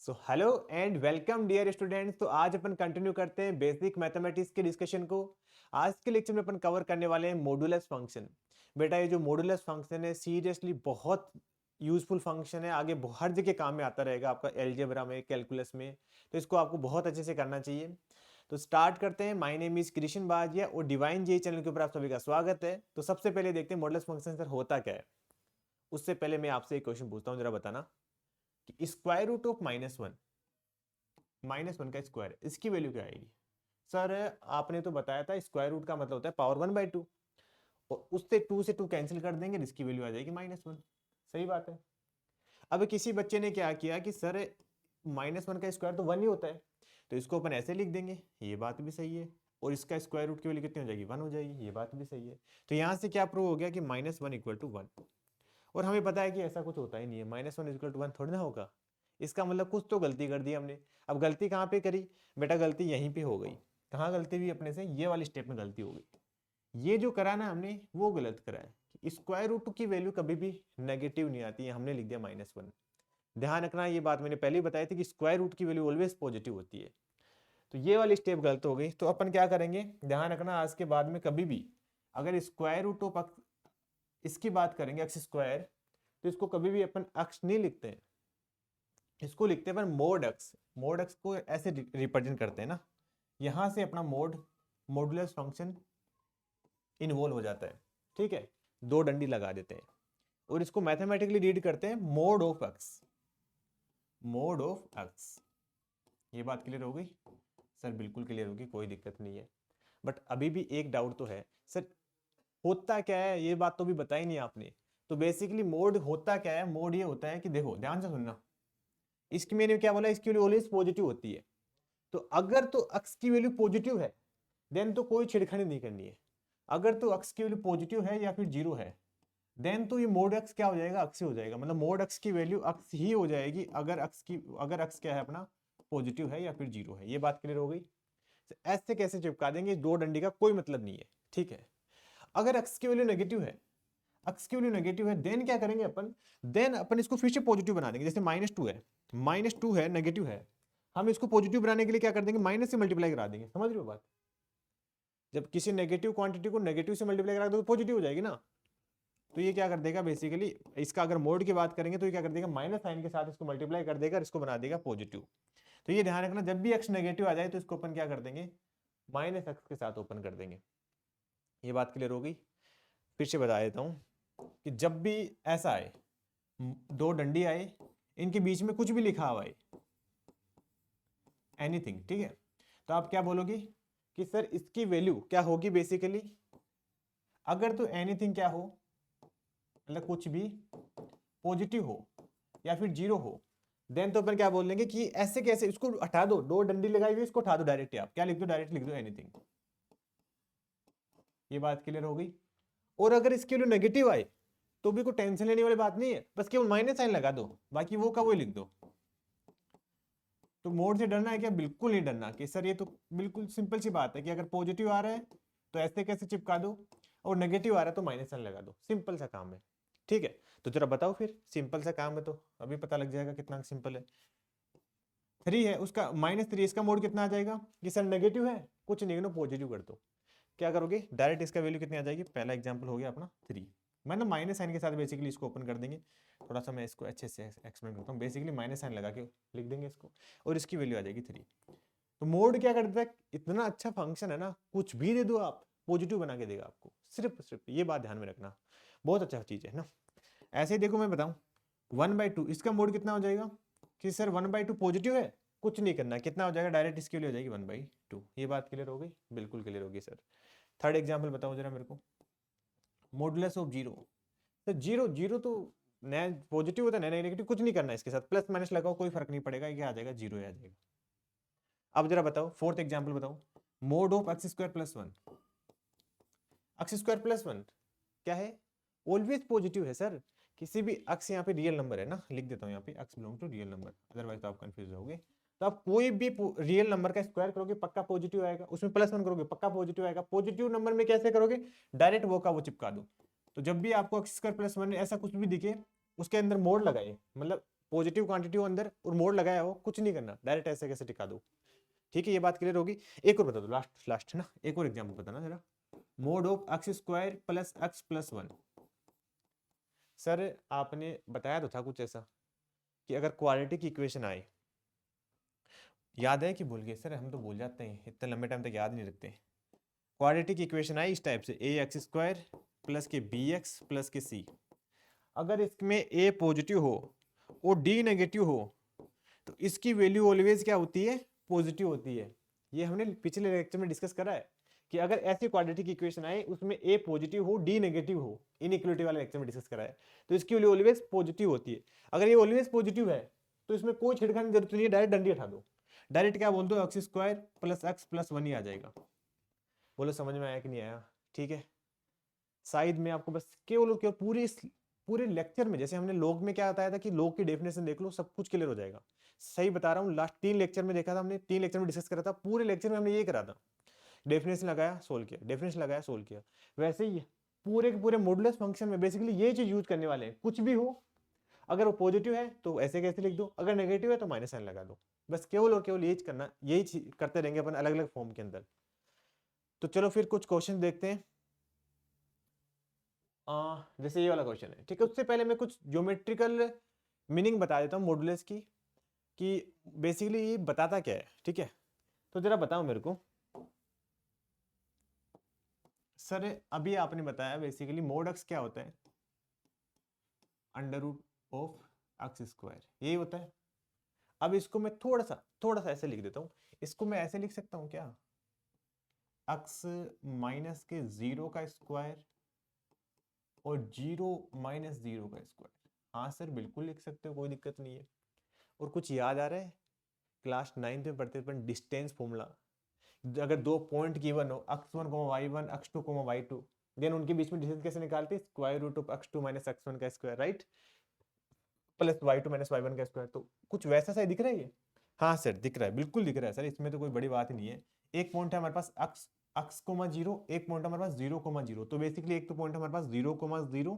So hello and welcome dear students. तो आज अपन continue करते हैं बेसिक मैथमेटिक्स के डिस्कशन को। आज के लेक्चर में अपन कवर करने वाले हैं मॉडुलस फंक्शन। बेटा ये जो मॉडुलस फंक्शन है सीरियसली बहुत यूजफुल फंक्शन है, आगे हर जगह काम में आता रहेगा आपका एलजेब्रा में, कैलकुलस में। तो इसको आपको बहुत अच्छे से करना चाहिए। तो स्टार्ट करते हैं। माय नेम इज कृष्ण बाजिया और डिवाइन जे चैनल के ऊपर आप सभी का स्वागत है। तो सबसे पहले देखते हैं मॉडुलस फंक्शन सर होता क्या है। उससे पहले मैं आपसे एक क्वेश्चन पूछता हूँ, जरा बताना कि स्क्वायर रूट ऑफ -1 का स्क्वायर इसकी वैल्यू क्या आएगी। सर आपने तो बताया था स्क्वायर रूट का मतलब होता है पावर 1/2 और उससे 2 से 2 कैंसिल कर देंगे, इसकी वैल्यू आ जाएगी -1। सही बात है। अब किसी बच्चे ने क्या किया कि सर -1 का स्क्वायर तो 1 ही होता है, तो इसको अपन ऐसे लिख देंगे, ये बात भी सही है। और इसका स्क्वायर रूट की वैल्यू कितनी हो जाएगी, 1 हो जाएगी, ये बात भी सही है। तो यहाँ से क्या प्रूव हो गया कि -1 = 1। और हमें पता है कि ऐसा कुछ होता ही नहीं है, -1 = 1 थोड़ी ना होगा। इसका मतलब कुछ तो गलती कर दी हमने। अब गलती कहाँ पे करी बेटा, गलती यहीं पे हो गई। कहाँ गलती हुई अपने से, ये वाली स्टेप में गलती हो गई। ये जो करा ना हमने वो गलत करा है कि स्क्वायर रूट की वैल्यू कभी भी नेगेटिव नहीं आती है, हमने लिख दिया -1। ध्यान रखना, ये बात मैंने पहले ही बताई थी कि स्क्वायर रूट की वैल्यू ऑलवेज पॉजिटिव होती है। तो ये वाली स्टेप गलत हो गई। तो अपन क्या करेंगे, ध्यान रखना, आज के बाद में कभी भी अगर स्क्वायर रूट ऑफ इसकी बात करेंगे एक्स स्क्वायर, तो इसको कभी भी अपन अक्ष नहीं लिखते हैं, इसको लिखते हैं पर मोड अक्स। मोड अक्स को ऐसे रिप्रेजेंट करते हैं ना, यहां से अपना मॉडुलस फंक्शन इन्वॉल्व हो जाता है। ठीक है, दो डंडी लगा देते हैं और इसको मैथमेटिकली रीड करते हैं mod of x. Mod of x, ये बात क्लियर हो गई सर? बिल्कुल क्लियर होगी, कोई दिक्कत नहीं है। बट अभी भी एक डाउट तो है सर, होता क्या है, ये बात तो भी बताई नहीं आपने। तो बेसिकली मोड होता क्या है, मोड ये होता है कि देखो ध्यान से सुनना, इसकी मैंने क्या बोला, इसकी वैल्यू ऑलवेज पॉजिटिव होती है। तो अगर तो अक्स की वैल्यू पॉजिटिव है देन तो कोई छेड़खानी नहीं करनी है। अगर तो अक्स की वैल्यू पॉजिटिव है या फिर जीरो है देन तो ये मोड अक्स क्या हो जाएगा, अक्स ही हो जाएगा। मतलब मोड अक्स की वैल्यू अक्स ही हो जाएगी अगर अक्स क्या है अपना, पॉजिटिव है या फिर जीरो है। ये बात क्लियर हो गई। तो ऐसे कैसे चिपका देंगे, दो डंडी का कोई मतलब नहीं है। ठीक है, अगर अक्स की वैल्यू नेगेटिव है, अक्स की वैल्यू नेगेटिव है, देन क्या करेंगे अपन, देन अपन इसको फिर से पॉजिटिव बना देंगे। जैसे -2 है नेगेटिव है, हम इसको पॉजिटिव बनाने के लिए क्या कर देंगे, माइनस से मल्टीप्लाई करा देंगे। समझ रहे हो बात? जब किसी नेगेटिव क्वांटिटी को नेगेटिव से मल्टीप्लाई करा दो तो पॉजिटिव हो जाएगी ना। तो ये क्या कर देगा बेसिकली, इसका अगर मोड की बात करेंगे तो ये क्या कर देगा, माइनस साइन के साथ इसको मल्टीप्लाई कर देगा और इसको बना देगा पॉजिटिव। तो ये ध्यान रखना, जब भी एक्स नेगेटिव आ जाए तो इसको अपन क्या कर देंगे, -x के साथ ओपन कर देंगे। ये बात क्लियर हो गई। फिर से बता देता हूं कि जब भी ऐसा आए, दो डंडी आए, इनके बीच में कुछ भी लिखा हुआ है, एनीथिंग, ठीक है, तो आप क्या बोलोगे कि सर इसकी वैल्यू क्या होगी बेसिकली। अगर तो एनीथिंग क्या हो, मतलब कुछ भी पॉजिटिव हो या फिर जीरो हो, देन तो अपन क्या बोल देंगे कि ऐसे कैसे, इसको हटा दो, दो डंडी लगाई हुई इसको हटा दो, डायरेक्ट आप क्या लिख दो, डायरेक्ट लिख दो एनीथिंग। ये बात क्लियर हो गई। और अगर इसके लिए नेगेटिव आए तो भी कोई टेंशन लेने वाली बात नहीं है, बस केवल माइनस साइन लगा दो, बाकी वो का वो लिख दो। तो मोड से डरना है क्या, बिल्कुल नहीं डरना कि सर ये तो बिल्कुल सिंपल सी बात है कि अगर पॉजिटिव आ रहा है तो ऐसे कैसे चिपका दो, और नेगेटिव आ रहा है तो माइनस साइन लगा दो, सिंपल सा काम है। ठीक है, तो जरा बताओ फिर, सिंपल सा काम है तो अभी पता लग जाएगा कितना सिंपल है। 3 है उसका, -3, इसका मोड कितना आ जाएगा कि सर नेगेटिव है, कुछ नहीं, पॉजिटिव कर दो। क्या करोगे, डायरेक्ट इसका वैल्यू कितनी आ जाएगी, पहला एग्जांपल हो गया अपना 3, मतलब माइनस साइन के साथ बेसिकली इसको ओपन कर देंगे। थोड़ा सा मैं इसको अच्छे से एक्सप्लेन करता हूँ। बेसिकली माइनस साइन लगा के लिख देंगे इसको और इसकी वैल्यू आ जाएगी 3। तो मोड क्या करता है, इतना अच्छा फंक्शन है ना, कुछ भी दे दो आप पॉजिटिव बना के देगा आपको, सिर्फ ये बात ध्यान में रखना, बहुत अच्छा चीज है ना। ऐसे ही देखो मैं बताऊं, 1/2 इसका मोड कितना हो जाएगा कि सर 1/2 पॉजिटिव है, कुछ नहीं करना, कितना हो जाएगा, डायरेक्ट इसकी वैल्यू हो जाएगी 1/2। ये बात क्लियर हो गई, बिल्कुल क्लियर होगी सर। थर्ड एग्जाम्पल बताओ जरा मेरे को, मॉडुलस ऑफ जीरो। तो जीरो जीरो तो नया पॉजिटिव होता है, नया नेगेटिव, कुछ नहीं करना, इसके साथ प्लस माइनस लगाओ, कोई फर्क नहीं पड़ेगा, क्या आ जाएगा, जीरो आ जाएगा। अब जरा बताओ फोर्थ एग्जाम्पल बताओ, मोड ऑफ x² + 1। x² + 1 क्या है, ऑलवेज पॉजिटिव है सर। किसी भी अक्स, यहाँ पे रियल नंबर है ना, लिख देता हूँ यहाँ पे, x belong to real number, otherwise तो आप कंफ्यूज होगे। तो आप कोई भी रियल नंबर का स्क्वायर करोगे पक्का पॉजिटिव आएगा, उसमें +1 करोगे पक्का पॉजिटिव आएगा। पॉजिटिव नंबर में कैसे करोगे, डायरेक्ट वो का वो चिपका दो। तो जब भी आपको x² + 1 ऐसा कुछ भी दिखे, उसके अंदर मोड लगाइए, मतलब पॉजिटिव क्वांटिटी हो अंदर और मोड लगाया हो, कुछ नहीं करना, डायरेक्ट ऐसे कैसे टिका दो। ठीक है, ये बात क्लियर होगी। एक और बता दो, लास्ट है ना, एक और एग्जाम्पल बताना जरा। Mode of x square plus x plus 1। Sir आपने बताया तो था कुछ ऐसा कि अगर क्वाड्रेटिक इक्वेशन आए, याद है कि भूल गए? सर हम तो भूल जाते हैं, इतने लंबे टाइम तक याद नहीं रखते। क्वाड्रेटिक इक्वेशन आई इस टाइप से, ए एक्स स्क्वायर प्लस के बी एक्स प्लस के सी। अगर इसमें ए पॉजिटिव हो और डी नेगेटिव हो तो इसकी वैल्यू ऑलवेज क्या होती है? पॉजिटिव होती है। ये हमने पिछले लेक्चर में डिस्कस करा है कि अगर ऐसी क्वाड्रेटिक इक्वेशन आए उसमें ए पॉजिटिव हो डी नेगेटिव हो, इनइक्वालिटी वाले लेक्चर में डिस्कस करा है, तो इसकी वैल्यू ऑलवेज पॉजिटिव होती है। अगर ये ऑलवेज पॉजिटिव है तो इसमें कोई छिड़काने की जरूरत नहीं है, डायरेक्ट डंडी हटा दो, डायरेक्ट क्या बोल दो, x square plus x plus 1 ही आ जाएगा। बोलो समझ में आया कि नहीं आया? ठीक है, शायद मैं आपको बस केवल पूरे लेक्चर में, जैसे हमने लॉग में क्या बताया था कि लॉग की डेफिनेशन देख लो, सब कुछ क्लियर हो जाएगा। सही बता रहा हूँ, लास्ट 3 लेक्चर में देखा था हमने, 3 लेक्चर में डिस्कस करा था, पूरे लेक्चर में हमने ये करा था, डेफिनेशन लगाया सोल्व किया, डेफिनेशन लगाया सोल्व किया। वैसे ही पूरे के पूरे मॉडुलस फंक्शन में बेसिकली ये चीज यूज करने वाले हैं, कुछ भी हो, अगर वो पॉजिटिव है तो ऐसे कैसे लिख दो, अगर नेगेटिव है तो माइनस साइन लगा दो, बस केवल और केवल यही करना, यही चीज करते रहेंगे अपन अलग अलग फॉर्म के अंदर। तो चलो फिर कुछ क्वेश्चन देखते हैं। जैसे ये वाला क्वेश्चन है, ठीक है, उससे पहले मैं कुछ ज्योमेट्रिकल मीनिंग बता देता हूँ मॉडुलस की, कि बेसिकली ये बताता क्या है। ठीक है, तो जरा बताओ मेरे को। सर अभी आपने बताया बेसिकली मोड एक्स क्या होता है? Under root of x square, यही होता है। अब इसको मैं थोड़ा सा ऐसे लिख देता हूँ, इसको मैं ऐसे लिख सकता हूँ क्या, एक्स माइनस के 0 का स्क्वायर और 0 माइनस 0 का स्क्वायर। हाँ सर बिल्कुल लिख सकते हो, कोई दिक्कत नहीं है। और कुछ याद आ रहा है? क्लास 9th में पढ़ते अपन डिस्टेंस फॉर्मूला, अगर 2 पॉइंट गिवन हो x1 y1 x2 y2, then उनके बीच में डिस्टेंस कैसे निकालते हैं? Square root of x2 minus x1 का square, right, plus y2 minus y1 का स्क्वायर। तो कुछ वैसा सा दिख रहा है ये? हाँ सर दिख रहा है, बिल्कुल दिख रहा है सर, इसमें तो कोई बड़ी बात नहीं है। एक पॉइंट है हमारे पास x 0, एक पॉइंट हमारे पास 0, 0, तो बेसिकली एक तो पॉइंट हमारे पास 0, 0,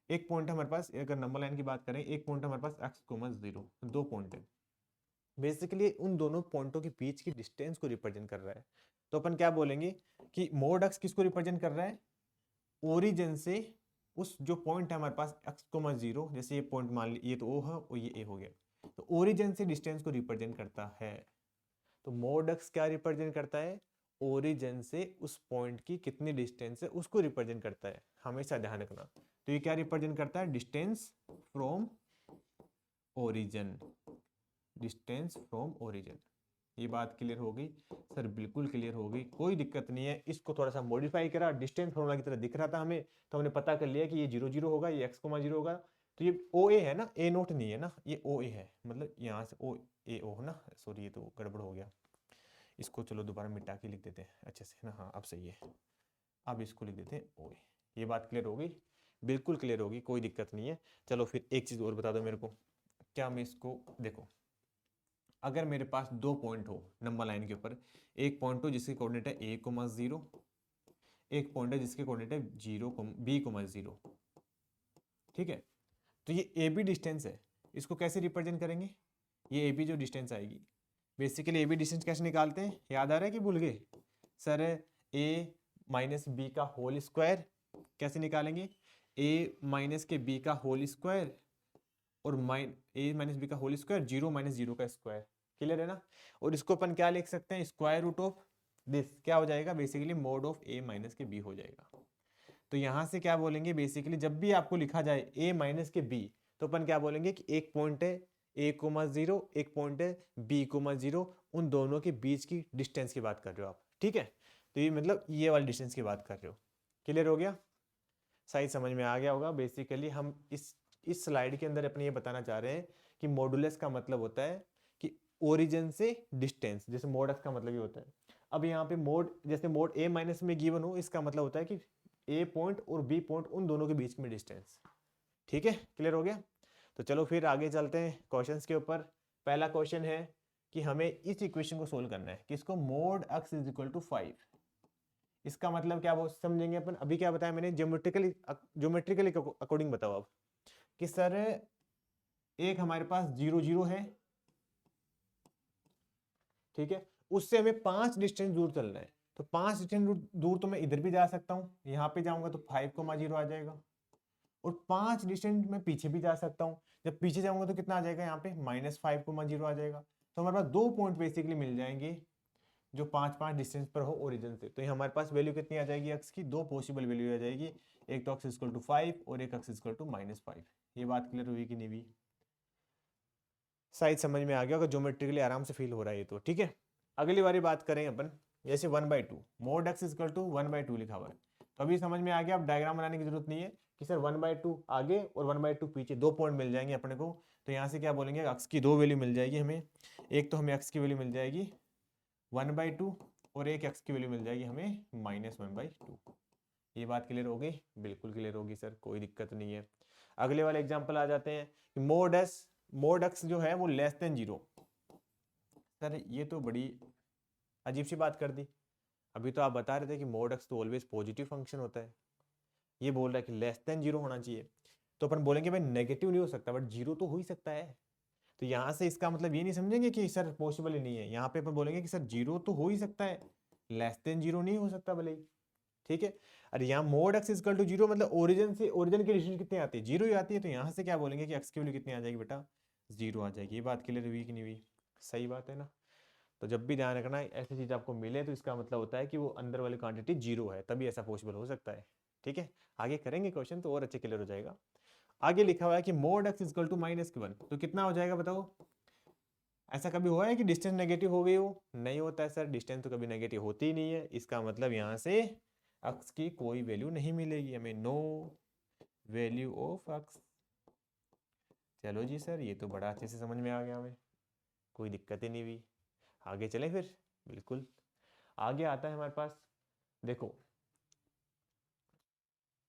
एक पॉइंट हमारे पास, अगर नंबर लाइन की बात करें, एक पॉइंट हमारे पास x, 0, 2 पॉइंट है। बेसिकली उन दोनों पॉइंटों के बीच की डिस्टेंस को रिप्रेजेंट कर रहा है। तो अपन क्या बोलेंगे कि मोड एक्स किसको रिप्रेजेंट कर रहा है? ओरिजिन से उस जो पॉइंट है हमारे पास x, 0, जैसे ये पॉइंट मान ली, ये तो O है और ये A हो गया, तो ओरिजिन से डिस्टेंस को रिप्रेजेंट करता है। तो मोड एक्स क्या रिप्रेजेंट करता है? ओरिजिन से उस पॉइंट की कितनी डिस्टेंस है उसको रिप्रेजेंट करता है, हमेशा ध्यान रखना। तो ये क्या रिप्रेजेंट करता है? Distance from origin, distance from origin. ये बात क्लियर हो गई? सर बिल्कुल क्लियर हो गई, कोई दिक्कत नहीं है। इसको थोड़ा सा मॉडिफाई करा, डिस्टेंस फॉर्मूला की तरह दिख रहा था हमें, तो हमने पता कर लिया कि ये 0, 0 होगा, ये x, 0 होगा। तो ये ओ ए है ना, ए नोट नहीं है ना, ये ओ ए है, मतलब यहाँ से ओ ए ओ है ना, सॉरी ये तो गड़बड़ हो गया। इसको चलो दोबारा मिटा के लिख देते हैं अच्छे से ना, हाँ अब सही है। अब इसको लिख देते हैं ओ ए। ये बात क्लियर हो गई? बिल्कुल क्लियर होगी, कोई दिक्कत नहीं है। चलो फिर एक चीज़ और बता दो मेरे को, क्या मैं इसको देखो, अगर मेरे पास 2 पॉइंट हो नंबर लाइन के ऊपर, एक पॉइंट हो जिसके कोऑर्डिनेट है a, 0, एक पॉइंट है जिसके कोऑर्डिनेट है 0, b, 0, ठीक है। तो ये ए बी डिस्टेंस है, इसको कैसे रिप्रेजेंट करेंगे? ये ए बी जो डिस्टेंस आएगी, बेसिकली ए बी डिस्टेंस कैसे निकालते हैं, याद आ रहा है कि भूल गए? सर a माइनस बी का होल स्क्वायर कैसे निकालेंगे? a माइनस के b का होल स्क्वायर और a माइनस बी का होल स्क्वायर, 0 माइनस 0 का स्क्वायर, क्लियर है ना। और इसको अपन क्या लिख सकते हैं? स्क्वायर रूट ऑफ दिस क्या हो जाएगा? Basically mode of a minus के b हो जाएगा। तो यहां से क्या बोलेंगे, बेसिकली जब भी आपको लिखा जाए a माइनस के b, तो अपन क्या बोलेंगे कि एक पॉइंट है a, 0, एक पॉइंट है b, 0, उन दोनों के बीच की डिस्टेंस की बात कर रहे हो आप, ठीक है। तो ये मतलब ये वाली डिस्टेंस की बात कर रहे हो, क्लियर हो गया? सही समझ में आ गया होगा। बेसिकली हम इस स्लाइड के अंदर अपने ये बताना चाह रहे हैं कि मॉडुलस का मतलब होता है कि ओरिजिन से डिस्टेंस, जैसे मोड एक्स का मतलब ये होता है। अब यहाँ पे मोड, जैसे मोड a माइनस में गिवन हो, इसका मतलब होता है कि a पॉइंट और b पॉइंट उन दोनों के बीच में डिस्टेंस, ठीक है, क्लियर हो गया? तो चलो फिर आगे चलते हैं क्वेश्चंस के ऊपर। पहला क्वेश्चन है कि हमें इस इक्वेशन को सोल्व करना है, किसको? Mod x is equal to 5। इसका मतलब क्या वो समझेंगे अपन। अभी क्या बताया मैंने? ज्योमेट्रिकली अकॉर्डिंग बताओ अब कि सर एक हमारे पास 0 0 है, ठीक है, उससे हमें 5 डिस्टेंस दूर चलना है। तो 5 डिस्टेंस दूर तो मैं इधर भी जा सकता हूँ, यहाँ पे जाऊंगा तो 5,0 आ जाएगा, और 5 डिस्टेंस मैं पीछे भी जा सकता हूँ। जब पीछे जाऊंगा तो कितना आ जाएगा, यहाँ पे -5,0 आ जाएगा। तो हमारे पास 2 पॉइंट बेसिकली मिल जाएंगे जो 5 डिस्टेंस पर हो ओरिजिन से। तो ये हमारे पास वैल्यू कितनी आ जाएगी एक्स की, 2 पॉसिबल वैल्यू आ जाएगी, एक तो x = 5 और एक x = -5। ये बात क्लियर हुई कि नहीं हुई? शायद समझ में आ गया होगा, ज्योमेट्रिकली आराम से फील हो रहा है ये तो, ठीक है। अगली बारी बात करें अपन, जैसे 1/2 mod x = 1/2 लिखा हुआ है, तो अभी समझ में आ गया, अब डायग्राम बनाने की जरूरत नहीं है कि सर 1/2 आगे और 1/2 पीछे, 2 पॉइंट मिल जाएंगे अपने को। तो यहाँ से क्या बोलेंगे, x की 2 वैल्यू मिल जाएगी हमें, एक तो हमें x की वैल्यू मिल जाएगी 1/2 और एक x की वैल्यू मिल जाएगी हमें -1/2। ये बात क्लियर हो गई? बिल्कुल क्लियर होगी सर, कोई दिक्कत नहीं है। अगले वाले एग्जांपल आ जाते हैं कि mod x जो है वो <0। सर ये तो बड़ी अजीब सी बात कर दी। अभी तो आप बता रहे थे कि mod x तो ऑलवेज पॉजिटिव फंक्शन होता है, ये बोल रहा है कि <0 होना चाहिए। तो अपन बोलेंगे भाई नेगेटिव नहीं हो सकता, बट 0 तो हो ही सकता है। तो यहाँ से इसका मतलब ये नहीं समझेंगे कि सर पॉसिबल ही नहीं है, यहाँ पे अपन बोलेंगे कि सर 0 तो हो ही सकता है, <0 नहीं हो सकता भले ही, ठीक है। अरे यहाँ mod x = 0 मतलब ओरिजिन से ओरिजिन की डिस्टेंस कितनी आती है, 0 ही आती है। तो यहाँ से क्या बोलेंगे कि x की वैल्यू कितनी आ जाएगी बेटा, 0 आ जाएगी। ये बात क्लियर हुई कि नहीं हुई? सही बात है ना। तो जब भी ध्यान रखना ऐसी चीज आपको मिले तो इसका मतलब होता है कि वो अंदर वाली क्वांटिटी 0 है, तभी ऐसा पॉसिबल हो सकता है, ठीक है। आगे करेंगे क्वेश्चन तो और अच्छे क्लियर हो जाएगा। आगे लिखा हुआ है कि mod x = -1, तो कितना हो जाएगा बताओ? ऐसा कभी हुआ है कि डिस्टेंस नेगेटिव हो गई हो? नहीं होता है सर, डिस्टेंस तो कभी नेगेटिव होती ही नहीं है। इसका मतलब यहाँ से x की कोई वैल्यू नहीं मिलेगी हमें, नो वैल्यू ऑफ x। चलो जी सर, ये तो बड़ा अच्छे से समझ में आ गया हमें, कोई दिक्कत ही नहीं हुई। आगे चलें फिर। बिल्कुल, आगे आता है हमारे पास, देखो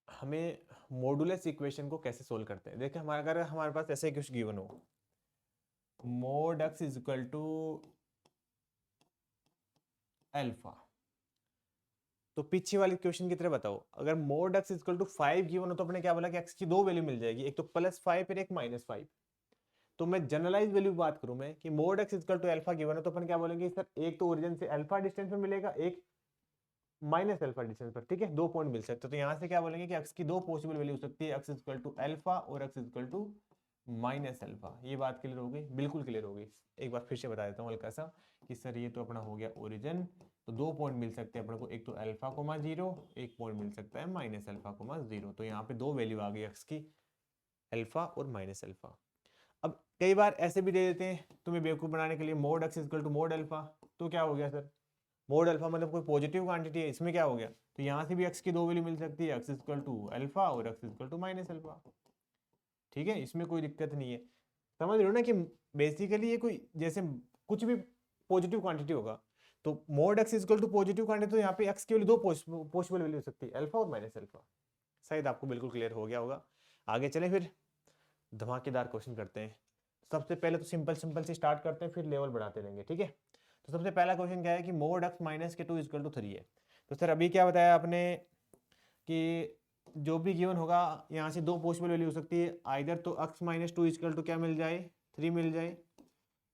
हमें मॉडुलस इक्वेशन को कैसे सोल्व करते हैं। देखिए हमारा अगर हमारे पास ऐसे कुछ गिवन हो, mod x = अल्फा, तो पीछे वाली क्वेश्चन की तरह बताओ, अगर mod x = 5 गिवन हो तो अपने क्या बोला कि x की 2 वैल्यू मिल जाएगी, एक तो +5 और एक -5। तो मैं जनरलाइज वैल्यू बात करूं मैं कि mod x = अल्फा गिवन है, तो अपन क्या बोलेंगे सर, एक तो ओरिजिन से अल्फा डिस्टेंस पे मिलेगा, एक -अल्फा डिस्टेंस पर, ठीक है, 2 पॉइंट मिल सकते हैं। तो यहाँ से क्या बोलेंगे कि x की 2 पॉसिबल वैल्यू हो सकती है, x = अल्फा और x = -अल्फा। ये बात क्लियर हो गई? बिल्कुल क्लियर हो गई। एक बार फिर से बता देता हूँ हल्का सा कि सर ये तो अपना हो गया ओरिजिन, तो 2 पॉइंट मिल सकते हैं अपने को, एक तो अल्फा कोमा 0, एक पॉइंट मिल सकता है -अल्फा कोमा 0। तो यहाँ पे 2 वैल्यू आ गई x की, अल्फा और -अल्फा। अब कई बार ऐसे भी दे देते हैं तुम्हें बेवकूफ बनाने के लिए, mod x = mod अल्फा। तो क्या हो गया सर, mod अल्फा मतलब कोई पॉजिटिव क्वांटिटी है, इसमें क्या हो गया, तो यहाँ से भी x की 2 वैल्यू मिल सकती है, x = अल्फा और x = -अल्फा, ठीक है, इसमें कोई दिक्कत नहीं है। समझ रहे हो ना कि बेसिकली ये कोई जैसे कुछ भी पॉजिटिव क्वांटिटी होगा, तो mod x = पॉजिटिव क्वांटिटी, तो यहाँ पे x की वैल्यू 2 पॉसिबल वैल्यू हो सकती है, अल्फा और -अल्फा। शायद आपको बिल्कुल क्लियर हो गया होगा। आगे चलें फिर, धमाकेदार क्वेश्चन करते हैं। सबसे पहले तो सिंपल सिंपल से स्टार्ट करते हैं, फिर लेवल बढ़ाते रहेंगे, ठीक है। तो सबसे पहला क्वेश्चन क्या है कि mod x - (2 = 3 है। तो सर अभी क्या बताया आपने कि जो भी गिवन होगा यहाँ से 2 पॉसिबल वैल्यू हो सकती है, आइदर तो x - (2 = क्या मिल जाए, 3 मिल जाए,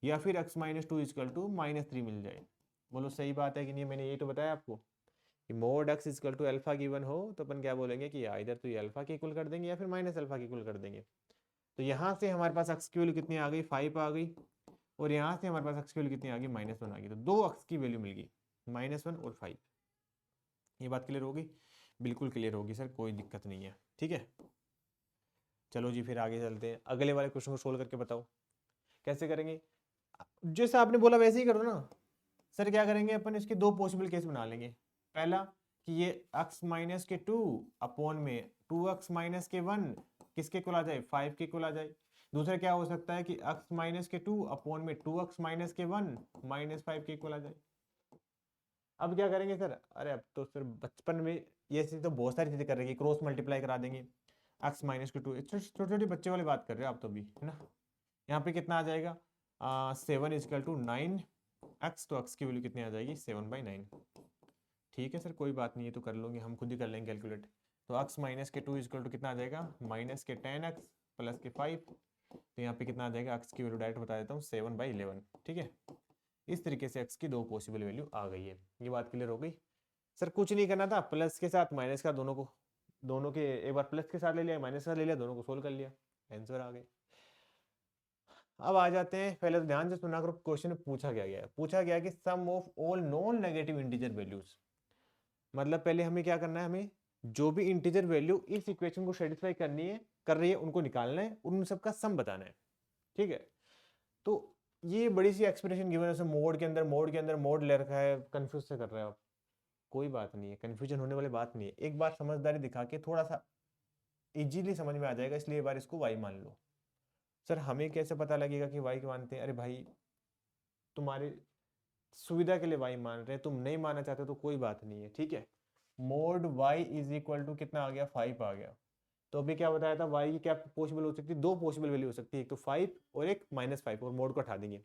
या फिर x - (2 = -3 मिल जाए। बोलो सही बात है कि नहीं? मैंने यही तो बताया आपको कि mod x = अल्फा गिवन हो तो अपन क्या बोलेंगे कि आइदर तो ये अल्फा के इक्वल कर देंगे या फिर -अल्फा के इक्वल कर देंगे। तो यहाँ से हमारे पास x की वैल्यू कितनी आ गई, 5 आ गई, और यहाँ से हमारे पास x की वैल्यू कितनी आ गई, -1 आ गई। तो 2 x की वैल्यू मिल गई, -1 और 5। ये बात क्लियर होगी? बिल्कुल क्लियर होगी सर, कोई दिक्कत नहीं है, ठीक है। चलो जी फिर आगे चलते हैं, अगले वाले क्वेश्चन को सोल्व करके बताओ कैसे करेंगे। जैसा आपने बोला वैसे ही करो ना सर। क्या करेंगे अपन, इसके 2 पॉसिबल केस बना लेंगे। पहला कि ये x - (2) अपॉन में 2x - (1) किसके इक्वल आ जाए, 5 के इक्वल आ जाए। दूसरा क्या हो सकता है कि x - (2) अपॉन में 2x - (1) -5 के इक्वल आ जाए। अब क्या करेंगे सर, अरे अब तो सर बचपन में ये चीज तो बहुत सारी चीजें कर रही है, क्रॉस मल्टीप्लाई करा देंगे। x - (2) छोटे छोटे बच्चे वाली बात कर रहे हो आप तो अभी, है ना। यहाँ पे कितना आ जाएगा, 7 = 9 x, तो x की वैल्यू कितनी आ जाएगी, 7/9। ठीक है सर, कोई बात नहीं है, तो कर लोगे, हम खुद ही कर लेंगे कैलकुलेट। तो x - (2) = कितना आ जाएगा, -10x + 5 तो यहाँ पे कितना आ जाएगा, x की वैल्यू डायरेक्ट बता देता हूँ 7/11, ठीक है। इस तरीके से x की दो पॉसिबल वैल्यू आ गई है। ये बात क्लियर हो गई। सर कुछ नहीं करना था, प्लस के साथ माइनस का दोनों के एक बार प्लस के साथ ले लिया, माइनस के साथ ले लिया, दोनों को सोल्व कर लिया, आंसर आ गए। अब आ जाते हैं, पहले तो ध्यान से सुना करो, क्वेश्चन में पूछा क्या गया है। पूछा गया कि sum of all non negative integer values, मतलब पहले हमें क्या करना है, हमें जो भी इंटीजर वैल्यू इस इक्वेशन को सेटिस्फाई कर रही है उनको निकालना है और उन सबका सम बताना है, ठीक है। तो ये बड़ी सी एक्सप्रेशन गिवन है, मोड के अंदर मोड ले रखा है, कंफ्यूज से कर रहे हो आप, कोई बात नहीं है, कंफ्यूजन होने वाली बात नहीं है। एक बार समझदारी दिखा के थोड़ा सा इजीली समझ में आ जाएगा, इसलिए एक बार इसको वाई मान लो। सर हमें कैसे पता लगेगा कि वाई के मानते हैं? अरे भाई तुम्हारे सुविधा के लिए वाई मान रहे हैं, तुम नहीं मानना चाहते तो कोई बात नहीं है, ठीक है। Mod y is equal to कितना आ गया, 5 आ गया। तो अभी क्या बताया था, वाई की क्या पॉसिबल हो सकती है, दो पॉसिबल वैल्यू हो सकती है, एक तो 5 और एक -5, और मोड को हटा देंगे।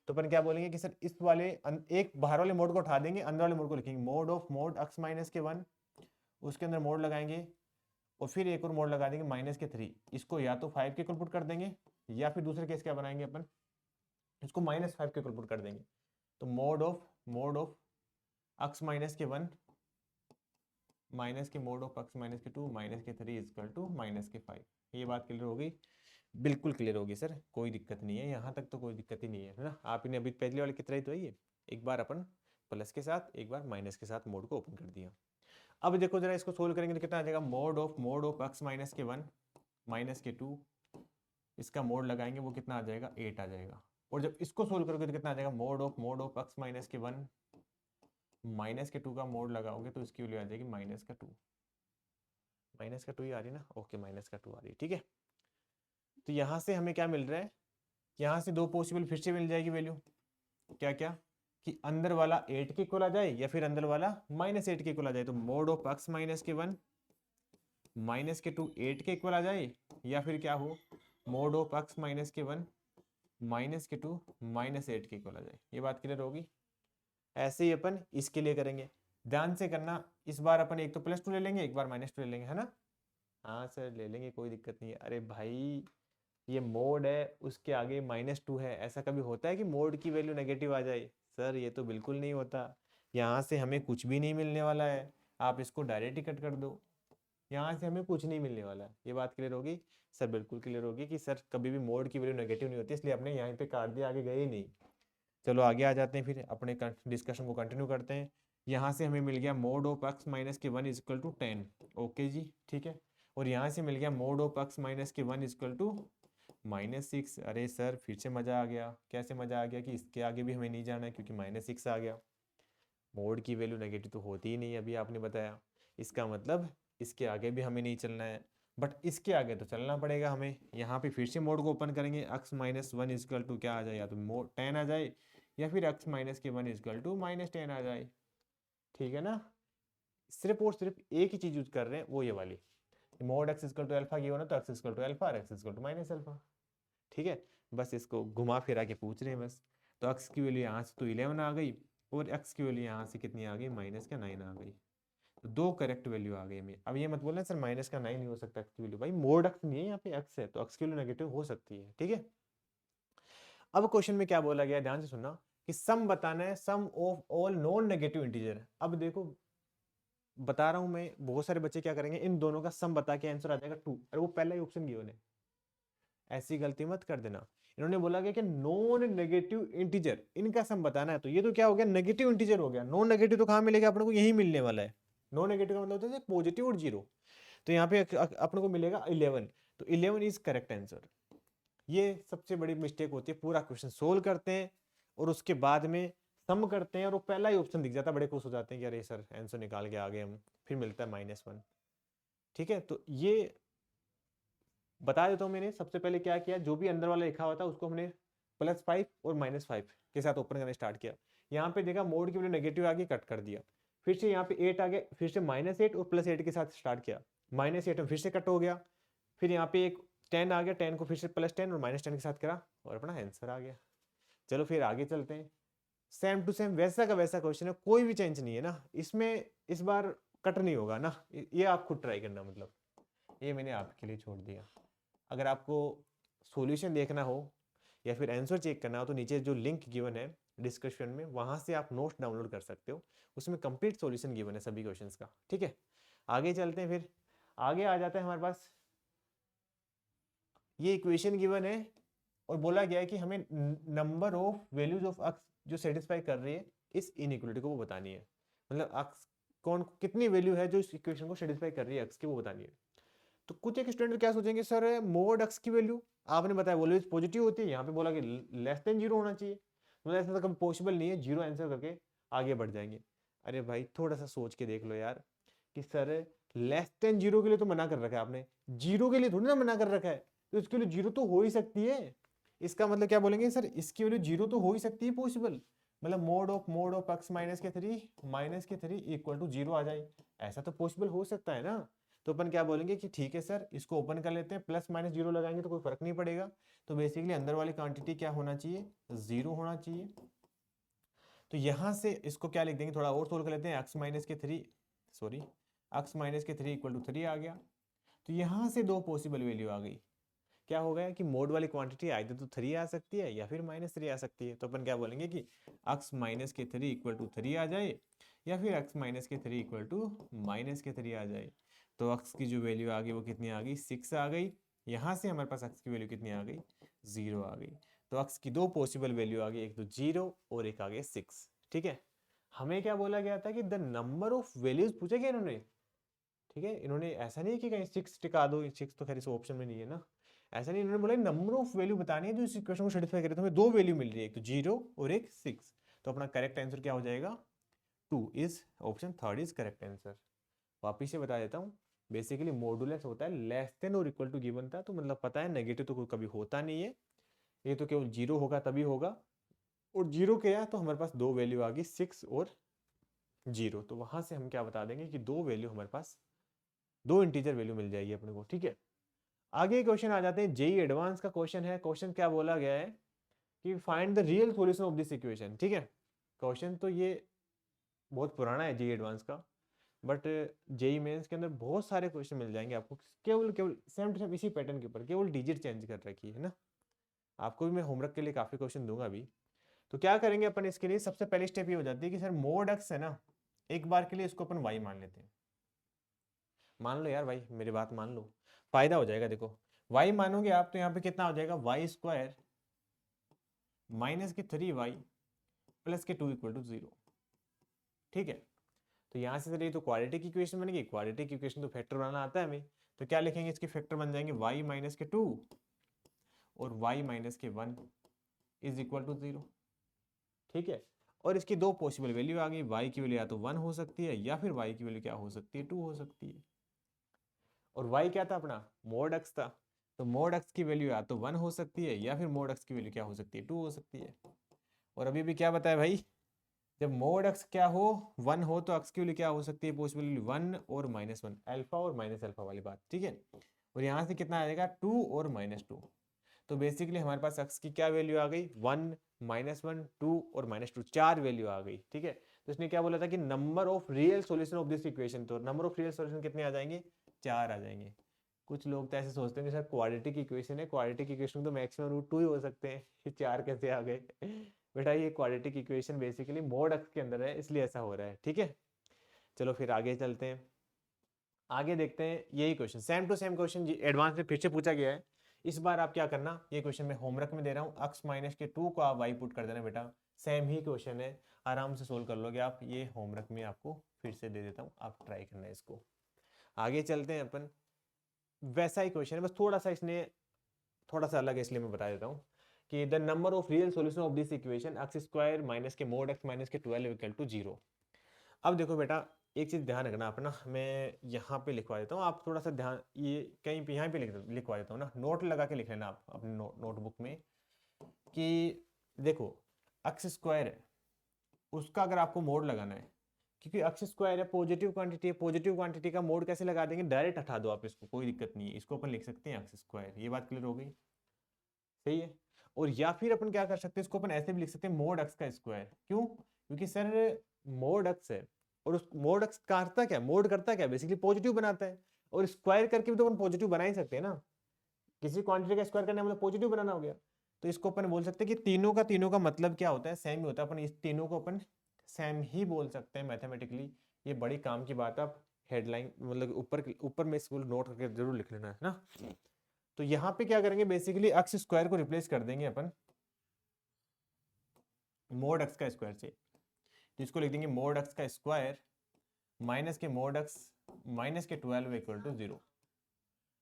तो अपन क्या बोलेंगे कि सर इस वाले एक बाहर वाले मोड को उठा देंगे, अंदर वाले मोड को लिखेंगे mode of mode x minus के 1, उसके अंदर मोड लगाएंगे और फिर एक और मोड लगा देंगे -3। इसको या तो 5 के इक्वल पुट कर देंगे या फिर दूसरे केस क्या बनाएंगे अपन, इसको -5 के इक्वल पुट कर देंगे। तो मोड ऑफ x माइनस के 1 माइनस के मोड ऑफ x माइनस के 2 माइनस के 3 इक्वल टू -5। ये बात क्लियर हो गई? बिल्कुल क्लियर होगी सर, कोई दिक्कत नहीं है, यहाँ तक तो कोई दिक्कत ही नहीं है ना। आपने अभी पहले वाले की तरह ही तो है ये, एक बार अपन प्लस के साथ एक बार माइनस के साथ मोड को ओपन कर दिया। अब देखो जरा इसको सोल्व करेंगे तो कितना आ जाएगा, मोड ऑफ x माइनस के 1 माइनस के 2, इसका मोड लगाएंगे वो कितना आ जाएगा, 8 आ जाएगा। और जब इसको सोल्व करोगे तो कितना आ जाएगा, मोड ऑफ x माइनस के 1 माइनस के 2 का मोड लगाओगे तो इसकी वैल्यू आ जाएगी -2, -2 ही आ रही ना, ओके -2 आ रही है, ठीक है। तो यहाँ से हमें क्या मिल रहा है, यहाँ से दो पॉसिबल फिर से मिल जाएगी वैल्यू, क्या क्या, कि अंदर वाला 8 के इक्वल आ जाए या फिर अंदर वाला -8 के इक्वल आ जाए। तो मोड ऑफ x माइनस के 1 माइनस के 2 8 के इक्वल आ जाए, या फिर क्या हो, मोड ऑफ x माइनस के 1 माइनस के 2 -8 के इक्वल आ जाए। ये बात क्लियर होगी? ऐसे ही अपन इसके लिए करेंगे, ध्यान से करना। इस बार अपन एक तो +2 ले लेंगे, एक बार -2 ले लेंगे, है ना। हाँ सर ले लेंगे, कोई दिक्कत नहीं है। अरे भाई ये मोड है, उसके आगे -2 है, ऐसा कभी होता है कि मोड की वैल्यू नेगेटिव आ जाए? सर ये तो बिल्कुल नहीं होता। यहाँ से हमें कुछ भी नहीं मिलने वाला है, आप इसको डायरेक्ट ही कट कर दो, यहाँ से हमें कुछ नहीं मिलने वाला है। ये बात क्लियर होगी? सर बिल्कुल क्लियर होगी कि सर कभी भी मोड की वैल्यू नेगेटिव नहीं होती, इसलिए आपने यहाँ पे काट दिया, आगे गए ही नहीं। चलो आगे आ जाते हैं, फिर अपने डिस्कशन को कंटिन्यू करते हैं। यहाँ से हमें मिल गया मोड ऑफ x माइनस के 1 इक्वल टू 10, ओके जी, ठीक है। और यहाँ से मिल गया मोड ऑफ x माइनस के 1 इक्वल टू -6। अरे सर फिर से मजा आ गया। कैसे मजा आ गया कि इसके आगे भी हमें नहीं जाना है क्योंकि -6 आ गया। मोड की वैल्यू नेगेटिव तो होती ही नहीं, अभी आपने बताया, इसका मतलब इसके आगे भी हमें नहीं चलना है, बट इसके आगे तो चलना पड़ेगा हमें। यहाँ पे फिर से मोड को ओपन करेंगे, x माइनस 1 इक्वल टू क्या आ जाए, या तो मोड 10 आ जाए या फिर x माइनस के 1 इक्वल टू -10 आ जाए, ठीक है ना। सिर्फ और सिर्फ एक ही चीज यूज कर रहे हैं, वो ये वाली, mod x equal to alpha की हो ना, तो x इक्वल टू अल्फा और x इक्वल टू -अल्फा, ठीक है। बस इसको घुमा फिरा के पूछ रहे हैं बस। तो x की वैल्यू यहाँ से तो 11 आ गई और x की वैल्यू यहाँ से कितनी आ गई, -9 आ गई। तो दो करेक्ट वैल्यू आ गई हमें। अब ये मत बोलना सर -9 नहीं हो सकता x की वैल्यू, भाई मोड x नहीं है, यहाँ पे x है, तो x की वैल्यू नेगेटिव हो सकती है, ठीक है। अब क्वेश्चन में क्या बोला गया, ध्यान से सुनना, कि सम बताना है, sum of all non negative integer. अब देखो बता रहा हूं मैं, बहुत सारे बच्चे क्या करेंगे, इन दोनों का सम बता के आंसर आ जाएगा 2, अरे वो पहला ही ऑप्शन गिवन है, ऐसी गलती मत कर देना। इन्होंने बोला गया कि नॉन नेगेटिव इंटीजर इनका सम बताना है, तो ये तो क्या हो गया, नेगेटिव इंटीजर हो गया। नॉन नेगेटिव तो कहां मिलेगा अपने को, यही मिलने वाला है। नॉन नेगेटिव का मतलब होता है पॉजिटिव और जीरो, तो यहाँ पे अपने को मिलेगा 11, तो 11 इज करेक्ट आंसर। ये सबसे बड़ी मिस्टेक होती है, पूरा क्वेश्चन सोल्व करते हैं और उसके बाद में सम करते हैं और वो पहला ही ऑप्शन दिख जाता है, बड़े खुश हो जाते हैं कि अरे सर आंसर निकाल के आ गए हम, फिर मिलता है -1, ठीक है। तो ये बता देता हूँ, मैंने सबसे पहले क्या किया, जो भी अंदर वाला लिखा हुआ था उसको हमने +5 और -5 के साथ ओपन करना स्टार्ट किया। यहाँ पे देखा मोड की वैल्यू नेगेटिव आ गई, कट कर दिया। फिर से यहाँ पे 8 आ गया, फिर से -8 और +8 के साथ स्टार्ट किया, -8 में फिर से कट हो गया। फिर यहाँ पे एक 10 आ गया, 10 को फिर से +10 और -10 के साथ करा और अपना आंसर आ गया। चलो फिर आगे चलते हैं, सेम टू सेम वैसा का वैसा क्वेश्चन है, कोई भी चेंज नहीं है ना इसमें, इस बार कट नहीं होगा ना, ये आप खुद ट्राई करना, मतलब ये मैंने आपके लिए छोड़ दिया। अगर आपको सॉल्यूशन देखना हो या फिर आंसर चेक करना हो तो नीचे जो लिंक गिवन है डिस्क्रिप्शन में, वहां से आप नोट्स डाउनलोड कर सकते हो, उसमें कंप्लीट सॉल्यूशन गिवन है सभी क्वेश्चंस का। ठीक है, आगे चलते हैं। फिर आगे आ जाता है हमारे पास, ये इक्वेशन गिवन है और बोला गया है कि हमें नंबर ऑफ वैल्यूज ऑफ अक्स जो सेटिस्फाई कर रही है इस इनइक्वालिटी को वो बतानी है। मतलब अक्स कौन कितनी वैल्यू है जो इस इक्वेशन को सेटिस्फाई कर रही है अक्स की, वो बतानी है। तो कुछ एक स्टूडेंट क्या सोचेंगे, सर मोड अक्स की वैल्यू आपने बताया वैल्यूज पॉजिटिव होती है, यहाँ पे बोला कि लेस देन जीरो होना चाहिए, मतलब ऐसा तो कभी पॉसिबल नहीं है, जीरो आंसर करके आगे बढ़ जाएंगे। अरे भाई थोड़ा सा सोच के देख लो यार कि सर लेस देन जीरो के लिए तो मना कर रखा है आपने, जीरो के लिए थोड़ी ना मना कर रखा है, तो इसके लिए जीरो तो हो ही सकती है। इसका मतलब क्या बोलेंगे, सर इसकी वैल्यू जीरो तो हो ही सकती है पॉसिबल, मतलब मोड ऑफ एक्स माइनस के थ्री इक्वल टू जीरो आ जाए, ऐसा तो पॉसिबल हो सकता है ना। तो अपन क्या बोलेंगे कि ठीक है सर इसको ओपन कर लेते हैं, प्लस माइनस जीरो लगाएंगे तो कोई फर्क नहीं पड़ेगा, तो बेसिकली अंदर वाली क्वांटिटी क्या होना चाहिए, जीरो होना चाहिए। तो यहां से इसको क्या लिख देंगे, थोड़ा और सोल्व कर लेते हैं, एक्स माइनस के थ्री इक्वल टू थ्री आ गया। तो यहां से दो पॉसिबल वैल्यू आ गई, क्या हो गया कि मोड वाली क्वांटिटी आइदर तो थ्री आ सकती है या फिर माइनस थ्री आ सकती है। तो अपन क्या बोलेंगे कि एक्स माइनस के थ्री इक्वल टू थ्री आ जाए या फिर एक्स माइनस के थ्री इक्वल टू माइनस के थ्री आ जाए। तो एक्स की जो वैल्यू आ गई वो कितनी आ गई, सिक्स आ गई। यहाँ से हमारे पास एक्स की वैल्यू कितनी आ गई, जीरो आ गई। तो एक्स की दो पॉसिबल वैल्यू आ गई, एक तो जीरो और एक आ गया सिक्स। ठीक है, हमें क्या बोला गया था कि द नंबर ऑफ वैल्यूज पूछे गए इन्होंने। ठीक है, इन्होंने ऐसा नहीं कि कहीं सिक्स टिका दो, सिक्स तो खैर इस ऑप्शन में नहीं है ना, ऐसा नहीं, इन्होंने बोला नंबर ऑफ वैल्यू बतानी है जो इस इक्वेशन को सेटिस्फाई करे। तो हमें दो वैल्यू मिल रही है, एक तो जीरो और एक सिक्स। तो अपना करेक्ट आंसर क्या हो जाएगा, two is option third is correct answer. वापिस से बता देता हूँ, बेसिकली मॉडुलस होता है लेस देन और इक्वल टू गिवन था, तो मतलब पता है नेगेटिव तो कभी होता नहीं है, ये तो केवल जीरो होगा तभी होगा, और जीरो क्या है तो हमारे पास दो वैल्यू आ गई सिक्स और जीरो। तो वहां से हम क्या बता देंगे कि दो वैल्यू हमारे पास, दो इंटीजर वैल्यू मिल जाएगी अपने को। ठीक है, आगे क्वेश्चन आ जाते हैं, जेई एडवांस का क्वेश्चन है। क्वेश्चन क्या बोला गया है कि find the real solution of this equation. ठीक है, क्वेश्चन तो ये बहुत पुराना है जेई एडवांस का, बट जेई मेंस के अंदर बहुत सारे क्वेश्चन मिल जाएंगे आपको, केवल केवल सेम टू सेम इसी पैटर्न के ऊपर, केवल डिजिट चेंज कर रखी है ना। आपको भी मैं होमवर्क के लिए काफी क्वेश्चन दूंगा अभी। तो क्या करेंगे अपन इसके लिए, सबसे पहली स्टेप ये हो जाती है कि सर मोड एक्स है ना, एक बार के लिए इसको अपन वाई मान लेते हैं। मान लो यार भाई, मेरी बात मान लो, फायदा हो जाएगा। देखो वाई मानोगे आप तो यहाँ पे कितना हो जाएगा, वाई स्क्वायर माइनस के थ्री वाई प्लस के टू इक्वल टू जीरो। ठीक है, तो यहाँ से सर ये तो क्वाड्रेटिक की इक्वेशन बनेगी, क्वाड्रेटिक की इक्वेशन तो फैक्टर बनाना आता है हमें, तो क्या लिखेंगे, इसके फैक्टर बन जाएंगे वाई माइनस के टू और वाई माइनस के one is equal to zero. ठीक है, और इसकी दो पॉसिबल वैल्यू आ गई, वाई की वैल्यू या तो वन हो सकती है या फिर वाई की वैल्यू क्या हो सकती है, टू हो सकती है। और y क्या था अपना, मोड x था, तो मोड x की वैल्यू या तो वन हो सकती है या फिर मोड x की वैल्यू क्या हो सकती है, टू हो सकती है। और अभी भी क्या बताया भाई, जब मोड x क्या हो, वन हो, तो x की वैल्यू क्या हो सकती है, पॉसिबल वन और माइनस वन, अल्फा और माइनस अल्फा वाली बात। ठीक है, और यहाँ से कितना आएगा, टू और माइनस टू। तो बेसिकली हमारे पास x की क्या वैल्यू आ गई, वन माइनस वन टू और माइनस टू, चार वैल्यू आ गई। ठीक है, तो इसने क्या बोला था कि number of real solution of this equation, तो नंबर ऑफ रियल सॉल्यूशन कितने आ जाएंगे, चार आ जाएंगे। कुछ लोग तो ऐसे सोचते हैं कि सर क्वाड्रेटिक इक्वेशन है, क्वाड्रेटिक इक्वेशन तो मैक्सिमम रूट टू ही हो सकते हैं, ये चार कैसे आ गए। बेटा ये quadratic equation basically mode x के अंदर है, इसलिए ऐसा हो रहा है। ठीक है, चलो फिर आगे चलते हैं, आगे देखते हैं यही question, same to same question advance में फिर से पूछा गया है। इस बार आप क्या करना, ये क्वेश्चन मैं होमवर्क में दे रहा हूँ, एक्स माइनस के टू को आप वाई पुट कर देना बेटा, सेम ही क्वेश्चन है, आराम से सोल्व कर लोगे आप, ये होमवर्क में आपको फिर से दे देता हूँ, आप ट्राई करना है इसको। आगे चलते हैं अपन, वैसा ही क्वेश्चन है, बस थोड़ा सा इसने थोड़ा सा अलग है, इसलिए मैं बता देता हूँ कि the number of real solution of this equation x square minus के मोड एक्स माइनस के 12 इक्वल टू जीरो। अब देखो बेटा, एक चीज ध्यान रखना अपना, मैं यहाँ पे लिखवा देता हूँ, आप थोड़ा सा ध्यान, ये कहीं पे यहाँ पे लिखवा देता हूँ ना, नोट लगा के लिख लेना आप अपने नोटबुक में कि देखो एक्स स्क्वायर है, उसका अगर आपको मोड लगाना है, क्योंकि एक्स स्क्वायर है पॉजिटिव क्वांटिटी है, पॉजिटिव क्वांटिटी का मोड कैसे लगा देंगे, डायरेक्ट हटा दो आप इसको, कोई दिक्कत नहीं है, इसको अपन लिख सकते हैं एक्स स्क्वायर, ये बात क्लियर हो गई, सही है। और या फिर अपन क्या कर सकते हैं, इसको अपन ऐसे भी लिख सकते हैं मोड एक्स का स्क्वायर, क्यों, क्योंकि सर मोड एक्स है और उस मोड एक्स करता क्या, मोड करता क्या, बेसिकली पॉजिटिव बनाता है, और स्क्वायर करके भी तो अपन पॉजिटिव बना ही सकते हैं ना, किसी क्वांटिटी का स्क्वायर करना है मतलब पॉजिटिव बनाना हो गया। तो इसको अपन बोल सकते हैं कि तीनों का मतलब क्या होता है, सेम ही होता है। अपन इस तीनों को अपन सेम ही बोल सकते हैं मैथमेटिकली। ये बड़ी काम की बात है। आप हेडलाइन मतलब ऊपर में इसको नोट करके जरूर लिख लेना है ना। तो यहाँ पे क्या करेंगे, बेसिकली अक्स स्क्वायर को रिप्लेस कर देंगे अपन मोड अक्स का स्क्वायर से। तो इसको लिख देंगे मोड अक्स का स्क्वायर माइनस के मोड अक्स माइनस के 12 इक्वल टू 0।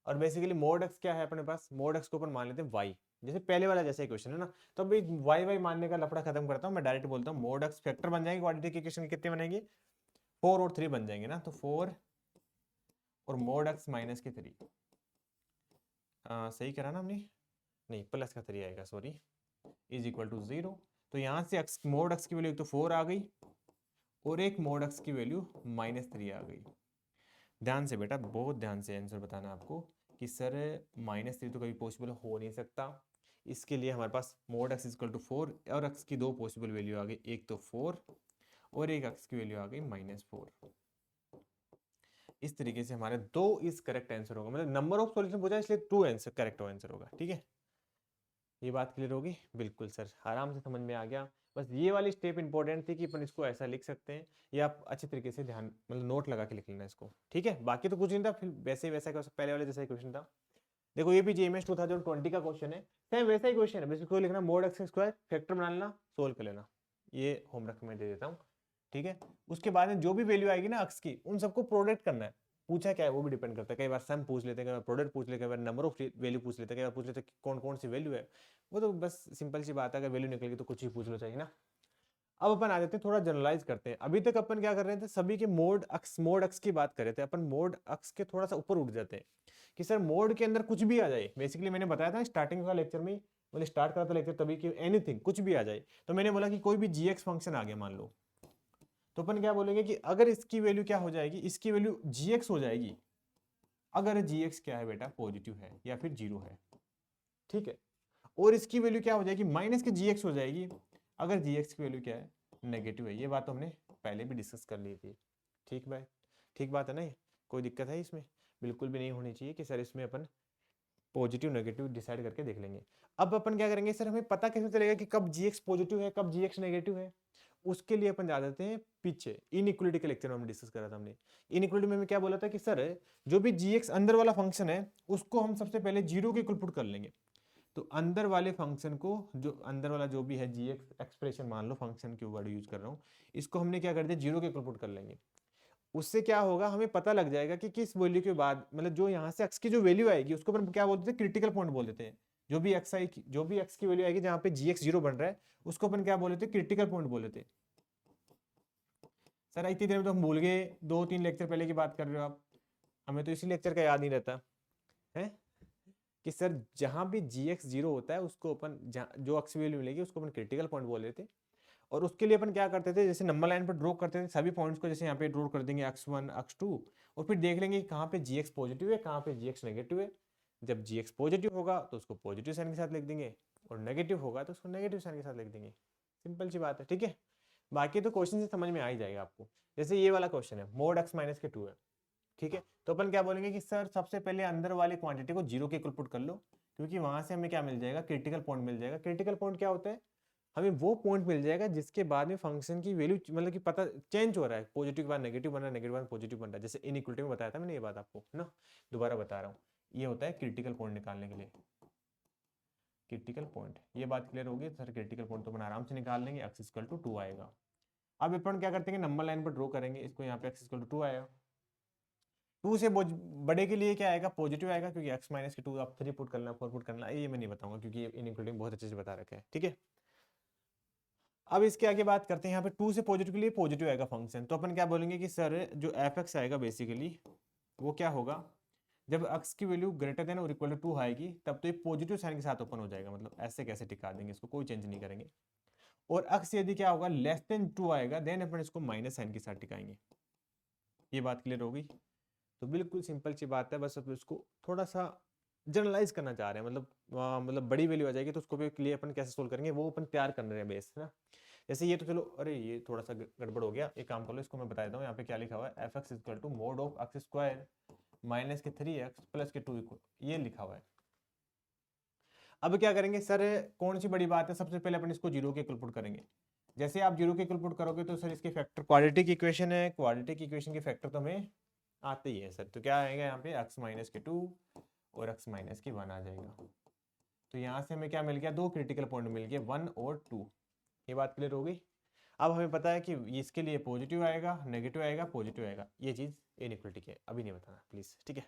और बेसिकली मोड एक्स क्या है अपने पास, मोड एक्स को अपन मान लेते हैं वाई, जैसे पहले वाला जैसे इक्वेशन है ना। तो अभी वाई वाई मानने का लफड़ा खत्म करता हूँ, मैं डायरेक्ट बोलता हूँ मोड एक्स फैक्टर बन जाएंगे क्वाड्रेटिक इक्वेशन कितने बनेंगे, 4 और 3 बन जाएंगे ना। तो 4 और मोड एक्स माइनस के 3, सही करा ना हमने, नहीं प्लस का 3 आएगा सॉरी, इज इक्वल टू 0। तो यहाँ से एक्स मोड एक्स की वैल्यू एक तो 4 आ गई और एक मोड एक्स की वैल्यू -3 आ गई। ध्यान से बेटा, बहुत ध्यान से आंसर बताना आपको कि सर -3 तो कभी पॉसिबल हो नहीं सकता। इसके लिए हमारे पास मोड एक्स इक्वल टू 4 और एक्स की दो पॉसिबल वैल्यू आ गई, एक तो 4 और एक एक्स की वैल्यू आ गई -4। इस तरीके से हमारे 2 इज करेक्ट आंसर होगा, मतलब नंबर ऑफ सॉल्यूशन पूछा इसलिए 2 आंसर करेक्ट आंसर होगा। ठीक है, ये बात क्लियर होगी। बिल्कुल सर, आराम से समझ में आ गया। बस ये वाली स्टेप इंपॉर्टेंट थी कि अपन इसको ऐसा लिख सकते हैं, ये आप अच्छे तरीके से ध्यान मतलब नोट लगा के लिख लेना इसको। ठीक है, बाकी तो कुछ नहीं था, फिर वैसे ही वैसा पहले वाले जैसा क्वेश्चन था। देखो ये भी जेएमएस 2020 का क्वेश्चन है, सेम वैसा ही क्वेश्चन है, बस इसको लिखना मोड एक्स स्क्वायर फैक्टर बना लेना, सोल्व कर लेना। ये होमवर्क में दे देता हूँ। ठीक है, उसके बाद में जो भी वैल्यू आएगी ना अक्स की, उन सबको प्रोडक्ट करना है। पूछा क्या है वो भी डिपेंड करता है, कई बार सम पूछ लेते हैं, कई बार प्रोडक्ट पूछ लेते हैं, कई बार नंबर ऑफ वैल्यू पूछ लेते हैं, कई बार पूछ लेते हैं कौन कौन सी वैल्यू है। वो तो बस सिंपल सी बात है, अगर वैल्यू निकलेगी तो कुछ ही पूछ लो चाहिए ना। अब अपन आ जाते हैं थोड़ा जनरलाइज करते हैं। अभी तक अपन क्या कर रहे थे, सभी के मोड अक्स की बात कर रहे थे। अपन मोड अक्स के थोड़ा सा ऊपर उठ जाते हैं कि सर मोड के अंदर कुछ भी आ जाए। बेसिकली मैंने बताया था स्टार्टिंग का लेक्चर में, मतलब स्टार्ट करा था लेक्चर तभी कि एनीथिंग कुछ भी आ जाए। तो मैंने बोला कि कोई भी जीएक्स फंक्शन आ गया मान लो, तो अपन क्या बोलेंगे कि अगर इसकी वैल्यू क्या हो जाएगी, इसकी वैल्यू जीएक्स हो जाएगी अगर जीएक्स क्या है बेटा, पॉजिटिव है या फिर 0 है। ठीक है, और इसकी वैल्यू क्या हो जाएगी, माइनस के जीएक्स हो जाएगी अगर जीएक्स की वैल्यू क्या है, नेगेटिव है। ये बात तो हमने पहले भी डिस्कस कर ली थी। ठीक भाई, ठीक बात है ना, ये कोई दिक्कत है इसमें, बिल्कुल भी नहीं होनी चाहिए कि सर इसमें अपन पॉजिटिव नेगेटिव डिसाइड करके देख लेंगे। अब अपन क्या करेंगे, सर हमें पता कैसे चलेगा कि कब जीएक्स पॉजिटिव है कब जीएक्स नेगेटिव है। उसके लिए अपन जा देते हैं पीछे, इनइक्वालिटी के लेक्चर में हम डिस्कस करा था हमने। इनइक्वालिटी में क्या बोला था कि सर जो भी जीएक्स अंदर वाला फंक्शन है उसको हम सबसे पहले 0 के इक्वल पुट कर लेंगे। तो अंदर वाले फंक्शन को, जो अंदर वाला जो भी है जीएक्स एक्सप्रेशन मान लो, फंक्शन की वर्ड यूज कर रहा हूँ, इसको हमने क्या कर दिया 0 के इक्वल पुट कर लेंगे। उससे क्या होगा, हमें पता लग जाएगा कि किस वैल्यू के बाद, मतलब जो यहाँ से एक्स की जो वैल्यू आएगी उसको अपन क्या बोलते हैं, क्रिटिकल पॉइंट बोल देते हैं। जो भी एक्स की वैल्यू आएगी जहाँ पे जीएक्स 0 बन रहा है उसको अपन क्या बोल देते हैं, क्रिटिकल पॉइंट बोल देते हैं। सर इतनी देर में तो हम भूल गए, 2-3 लेक्चर पहले की बात कर रहे हो आप, हमें तो इसी लेक्चर का याद नहीं रहता है कि सर जहां भी जीएक्स 0 होता है उसको अपन जो एक्स वैल्यू मिलेगी उसको अपन क्रिटिकल पॉइंट बोल देते। और उसके लिए अपन क्या करते थे, जैसे नंबर लाइन पर ड्रॉ करते थे सभी पॉइंट्स को, जैसे यहाँ पे ड्रॉ कर देंगे x1 x2, और फिर देख लेंगे कहाँ पे जीएक्स पॉजिटिव है कहाँ पे जीएक्स नेगेटिव है। जब जीएक्स पॉजिटिव होगा तो उसको पॉजिटिव साइन के साथ लिख देंगे, और नेगेटिव होगा तो उसको नेगेटिव साइन के साथ लिख देंगे। सिंपल सी बात है। ठीक है, बाकी तो क्वेश्चन से समझ में आ ही जाएगा आपको। जैसे ये वाला क्वेश्चन है मोड x माइनस के 2 है। ठीक है, तो अपन क्या बोलेंगे कि सर सबसे पहले अंदर वाली क्वांटिटी को 0 के इक्वल पुट कर लो, क्योंकि वहां से हमें क्या मिल जाएगा, क्रिटिकल पॉइंट मिल जाएगा। क्रिटिकल पॉइंट क्या होता है, हमें वो पॉइंट मिल जाएगा जिसके बाद में फंक्शन की वैल्यू मतलब कि पता चेंज हो रहा है, पॉजिटिव के बाद नेगेटिव बन रहा है, नेगेटिव बाद पॉजिटिव बन रहा है। जैसे इनइक्वालिटी में बताया था मैंने ये बात आपको ना, दोबारा बता रहा हूँ। ये होता है क्रिटिकल पॉइंट निकालने के लिए, क्रिटिकल पॉइंट। ये बात क्लियर होगी सर, क्रिटिकल पॉइंट तो अपन आराम से निकाल लेंगे, x इक्वल टू 2 आएगा। अब अपन क्या करते हैं, नंबर लाइन पर ड्रॉ करेंगे इसको, यहाँ पे x इक्वल टू 2 आएगा। 2 से बड़े के लिए क्या आएगा, पॉजिटिव आएगा, क्योंकि x माइनस के 2 आप 3 पुट करना 4 पुट करना, ये मैं नहीं बताऊंगा क्योंकि इनइक्वालिटी बहुत अच्छे से बता रखा है। ठीक है, अब इसके आगे बात करते हैं, यहाँ पे 2 से पॉजिटिव के लिए पॉजिटिव आएगा फंक्शन, तो अपन क्या बोलेंगे कि सर जो एफ एक्स आएगा बेसिकली वो क्या होगा, जब x की वैल्यू ग्रेटर देन और इक्वल टू 2 आएगी तब तो ये पॉजिटिव साइन के साथ ओपन हो जाएगा, मतलब ऐसे कैसे टिका देंगे इसको, कोई चेंज नहीं करेंगे। और x यदि क्या होगा लेस देन 2 आएगा देन अपन इसको माइनस साइन के साथ टिकाएंगे। ये बात क्लियर होगी। तो बिल्कुल सिंपल सी बात है, बस अब इसको थोड़ा सा जनरलाइज करना चाह रहे हैं, मतलब बड़ी वैल्यू आ जाएगी तो उसको भी लिए अपन कैसे सोल्व करेंगे वो अपन तैयार कर रहे हैं बेस ना। जैसे ये तो चलो, अरे ये थोड़ा सा गड़बड़ हो गया, एक काम कर लो, इसको मैं बता देता हूँ। यहाँ पे क्या लिखा हुआ है, f x equal to mod of x square minus के 3x प्लस के 2 इक्वल, ये लिखा हुआ है। अब क्या करेंगे सर, कौन सी बड़ी बात है, सबसे पहले अपन इसको जीरो के इक्वल पुट करेंगे। जैसे आप जीरो के इक्वल पुट करोगे तो सर इसके फैक्टर, क्वाड्रेटिक इक्वेशन है, क्वाड्रेटिक इक्वेशन के फैक्टर तो हमें आते ही है सर। तो क्या आएगा यहाँ पे x माइनस के 2 और x माइनस के 1 आ जाएगा। तो यहाँ से हमें क्या मिल गया, दो क्रिटिकल पॉइंट मिल गए 1 और 2। ये बात क्लियर हो गई। अब हमें पता है कि इसके लिए पॉजिटिव आएगा, नेगेटिव आएगा, पॉजिटिव आएगा, ये चीज़ इनइक्वलिटी है, अभी नहीं बताना प्लीज़, ठीक है।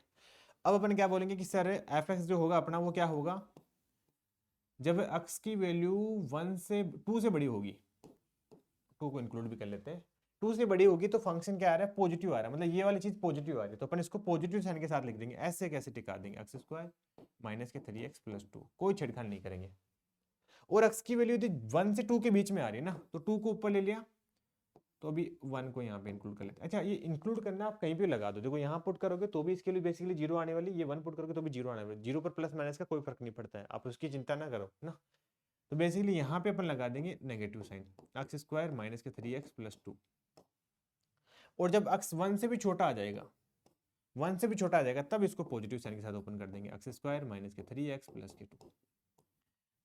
अब अपन क्या बोलेंगे कि सर एफ एक्स जो होगा अपना वो क्या होगा, जब x की वैल्यू 1 से 2 से बड़ी होगी, 2 को इंक्लूड भी कर लेते हैं, 2 से बड़ी होगी तो फंक्शन क्या आ रहा है, पॉजिटिव आ रहा है, मतलब ये वाली चीज पॉजिटिव आ रही है, तो अपन इसको पॉजिटिव साइन के साथ लिख देंगे। ऐसे कैसे टिका देंगे, एक्स स्क्वायर माइनस के 3x प्लस 2, कोई छेड़खानी नहीं करेंगे। और x की वैल्यू यदि 1 से 2 के बीच में आ रही है ना, तो 2 को ऊपर ले लिया, तो अभी 1 को यहाँ पे इंक्लूड कर लेते हैं। अच्छा, ये इंक्लूड करना आप कहीं भी लगा दो, देखो यहाँ पुट करोगे तो भी इसके लिए बेसिकली जीरो आने वाली, ये 1 पुट करोगे तो भी जीरो आने वाली, जीरो पर प्लस माइनस का कोई फर्क नहीं पड़ता है, आप उसकी चिंता ना करो ना। तो बेसिकली यहाँ पे अपन लगा देंगे negative sign, x square minus के 3x प्लस 2। और जब x 1 से भी छोटा आ जाएगा, 1 से भी छोटा आ जाएगा, तब इसको पॉजिटिव साइन के साथ ओपन कर देंगे, एक्स स्क्वायर माइनस के 3x प्लस के 2।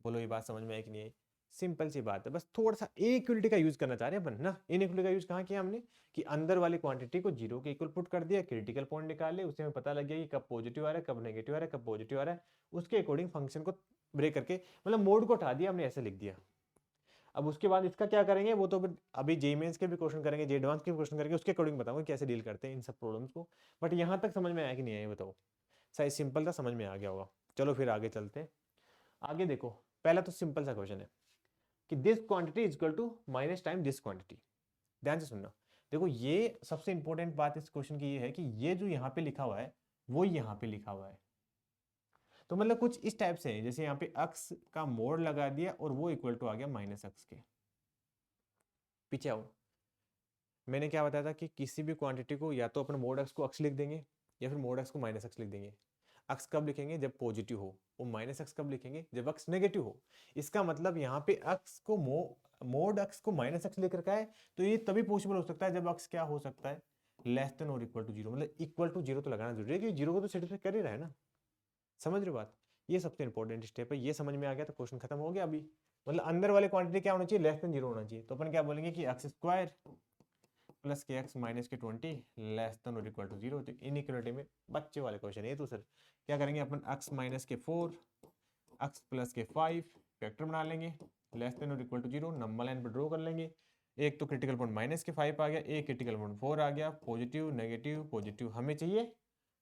बोलो ये बात समझ में आई कि नहीं आई? सिंपल सी बात है, बस थोड़ा सा इक्वलिटी का यूज करना चाह रहे हैं अपन ना। इनइक्वलिटी का यूज कहाँ किया हमने, कि अंदर वाली क्वांटिटी को जीरो के इक्वल पुट कर दिया, क्रिटिकल पॉइंट निकाले, उससे हमें पता लग गया कि कब पॉजिटिव आ रहा है, कब नेगेटिव आ रहा है, कब पॉजिटिव आ रहा है, उसके अकॉर्डिंग फंक्शन को ब्रेक करके, मतलब मोड को हटा दिया हमने, ऐसे लिख दिया। अब उसके बाद इसका क्या करेंगे, वो तो फिर अभी जे मेंस के भी क्वेश्चन करेंगे, जे एडवांस के भी क्वेश्चन करेंगे, उसके अकॉर्डिंग बताऊंगा कैसे डील करते हैं इन सब प्रॉब्लम्स को। बट यहाँ तक समझ में आया कि नहीं आया बताओ? सही सिंपल था, समझ में आ गया होगा। चलो फिर आगे चलते हैं। आगे देखो, पहला तो सिंपल सा क्वेश्चन है कि this quantity is equal to minus time this quantity. ध्यान से सुनना, देखो ये सबसे इंपॉर्टेंट बात इस क्वेश्चन की ये है कि ये जो यहाँ पे लिखा हुआ है वो यहाँ पे लिखा हुआ है, तो मतलब कुछ इस टाइप से है, जैसे यहाँ पे x का मोड लगा दिया और वो इक्वल टू आ गया माइनस x के। पीछे आओ, मैंने क्या बताया था कि किसी भी क्वांटिटी को या तो अपन मोड x को x लिख देंगे या फिर मोड x को माइनस x लिख देंगे। x कब लिखेंगे, जब पॉजिटिव हो, और माइनस x कब लिखेंगे, जब x नेगेटिव हो। इसका मतलब यहाँ पे x को मोड x को माइनस x लिख रखा है, तो ये तभी पॉसिबल हो सकता है जब x क्या हो सकता है, लेस देन और इक्वल टू जीरो। मतलब इक्वल टू जीरो तो लगाना जरूरी है, क्योंकि जीरो को तो सेटिस्फाई कर ही रहा है ना। समझ रहे हो बात? ये सबसे इंपॉर्टेंट स्टेप है, ये समझ में आ गया तो क्वेश्चन खत्म हो गया। अभी मतलब अंदर वाले क्वांटिटी क्या होना चाहिए, लेस देन जीरो होना चाहिए। तो अपन क्या बोलेंगे कि एक्स स्क्वायर प्लस के एक्स माइनस के 20 लेस देन और इक्वल टू जीरो। तो इनइक्वालिटी में बच्चे वाले क्वेश्चन है तो सर क्या करेंगे अपन, एक्स माइनस के 4 एक्स प्लस के 5 फैक्टर बना लेंगे, लेस देन और equal to zero, number line पर ड्रॉ कर लेंगे। एक तो क्रिटिकल पॉइंट माइनस के 5 आ गया, एक क्रिटिकल पॉइंट 4 आ गया, पॉजिटिव नेगेटिव पॉजिटिव, हमें चाहिए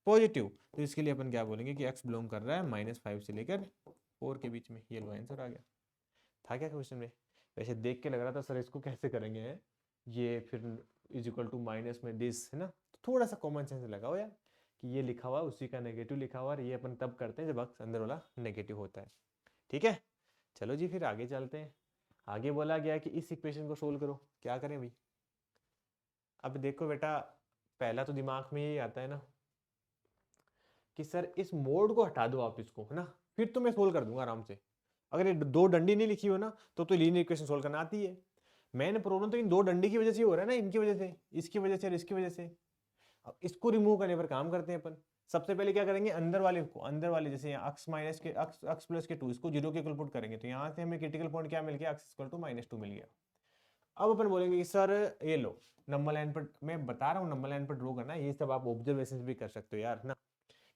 पॉजिटिव। तो इसके लिए अपन क्या बोलेंगे कि x बिलोंग कर रहा है -5 से लेकर 4 के बीच में। ये लो आंसर आ गया। था क्या क्वेश्चन में? वैसे देख के लग रहा था सर इसको कैसे करेंगे हैं? ये फिर इज इक्वल टू माइनस में दिस है ना, तो थोड़ा सा कॉमन सेंस लगाओ यार, कि ये लिखा हुआ उसी का नेगेटिव लिखा हुआ, और ये अपन तब करते हैं जब x अंदर वाला नेगेटिव होता है। ठीक है, चलो जी फिर आगे चलते हैं। आगे बोला गया कि इस इक्वेशन को सोल्व करो। क्या करें भाई? अब देखो बेटा, पहला तो दिमाग में यही आता है ना कि सर इस मोड को हटा दो आप इसको, है ना, फिर तो मैं सोल्व कर दूंगा आराम से। अगर ये दो डंडी नहीं लिखी हो ना तो लीनियर इक्वेशन सोल्व करना आती है। मैंने प्रॉब्लम तो इन दो डंडी की वजह से हो रहा है ना, इनकी वजह से, इसकी वजह से और इसकी वजह से। अब इसको रिमूव करने पर काम करते हैं अपन। सबसे पहले क्या करेंगे, अंदर वाले को, अंदर वाले जैसे x माइनस के x प्लस के 2, इसको जीरो के इक्वल पुट करेंगे, तो यहाँ से हमें क्रिटिकल पॉइंट क्या मिल गया, x इक्वल टू -2 मिल गया। अब अपन बोलेंगे कि सर ये लो, नंबर लाइन पर मैं बता रहा हूँ, नंबर लाइन पर ड्रॉ करना, ये सब आप ऑब्जर्वेशन भी कर सकते हो यार ना,